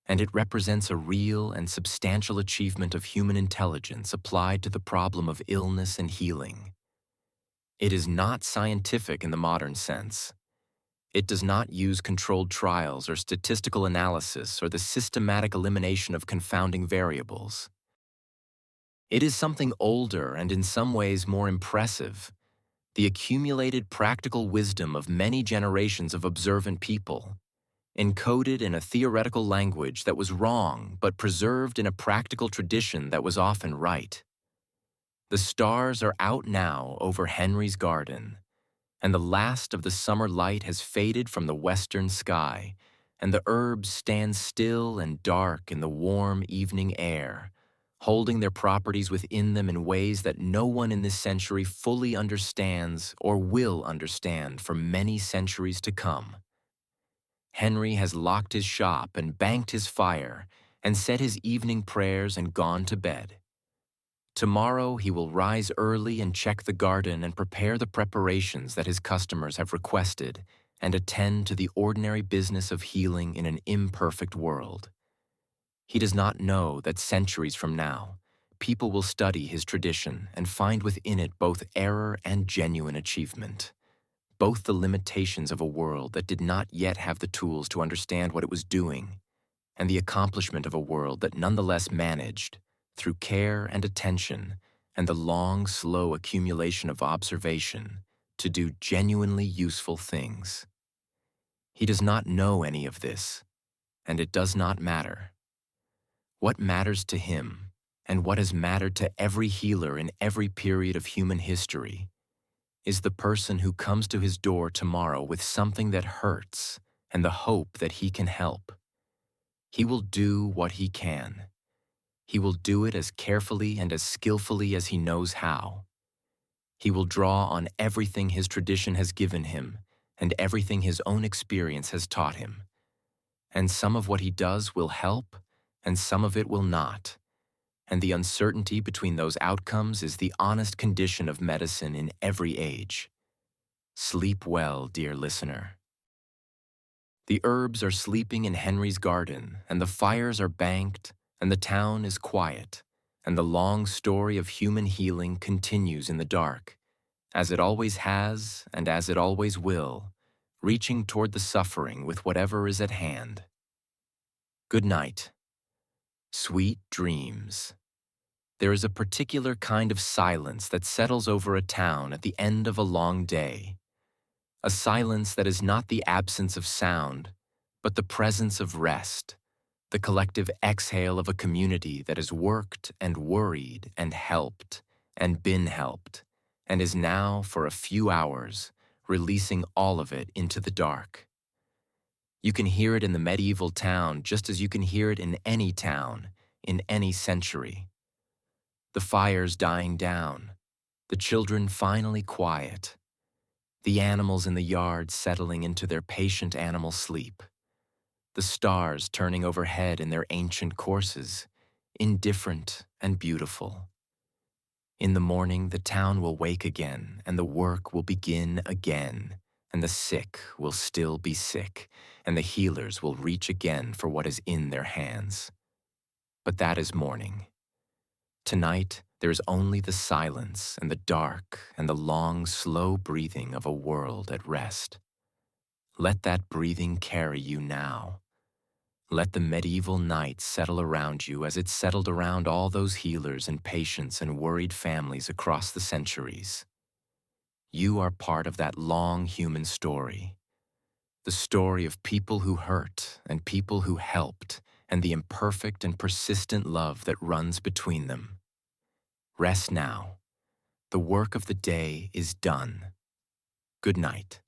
and it represents a real and substantial achievement of human intelligence applied to the problem of illness and healing. It is not scientific in the modern sense. It does not use controlled trials or statistical analysis or the systematic elimination of confounding variables. It is something older and in some ways more impressive, the accumulated practical wisdom of many generations of observant people, encoded in a theoretical language that was wrong but preserved in a practical tradition that was often right. The stars are out now over Henry's garden, and the last of the summer light has faded from the western sky, and the herbs stand still and dark in the warm evening air, holding their properties within them in ways that no one in this century fully understands or will understand for many centuries to come. Henry has locked his shop and banked his fire and said his evening prayers and gone to bed. Tomorrow he will rise early and check the garden and prepare the preparations that his customers have requested and attend to the ordinary business of healing in an imperfect world. He does not know that centuries from now, people will study his tradition and find within it both error and genuine achievement, both the limitations of a world that did not yet have the tools to understand what it was doing, and the accomplishment of a world that nonetheless managed, through care and attention and the long, slow accumulation of observation, to do genuinely useful things. He does not know any of this, and it does not matter. What matters to him, and what has mattered to every healer in every period of human history, is the person who comes to his door tomorrow with something that hurts and the hope that he can help. He will do what he can. He will do it as carefully and as skillfully as he knows how. He will draw on everything his tradition has given him and everything his own experience has taught him. And some of what he does will help, and some of it will not. And the uncertainty between those outcomes is the honest condition of medicine in every age. Sleep well, dear listener. The herbs are sleeping in Henry's garden, and the fires are banked, and the town is quiet, and the long story of human healing continues in the dark, as it always has and as it always will, reaching toward the suffering with whatever is at hand. Good night. Sweet dreams. There is a particular kind of silence that settles over a town at the end of a long day. A silence that is not the absence of sound, but the presence of rest, the collective exhale of a community that has worked and worried and helped and been helped, and is now, for a few hours, releasing all of it into the dark. You can hear it in the medieval town just as you can hear it in any town, in any century. The fires dying down, the children finally quiet, the animals in the yard settling into their patient animal sleep, the stars turning overhead in their ancient courses, indifferent and beautiful. In the morning, the town will wake again, and the work will begin again, and the sick will still be sick, and the healers will reach again for what is in their hands. But that is morning. Tonight, there is only the silence and the dark and the long, slow breathing of a world at rest. Let that breathing carry you now. Let the medieval night settle around you as it settled around all those healers and patients and worried families across the centuries. You are part of that long human story, the story of people who hurt and people who helped, and the imperfect and persistent love that runs between them. Rest now. The work of the day is done. Good night.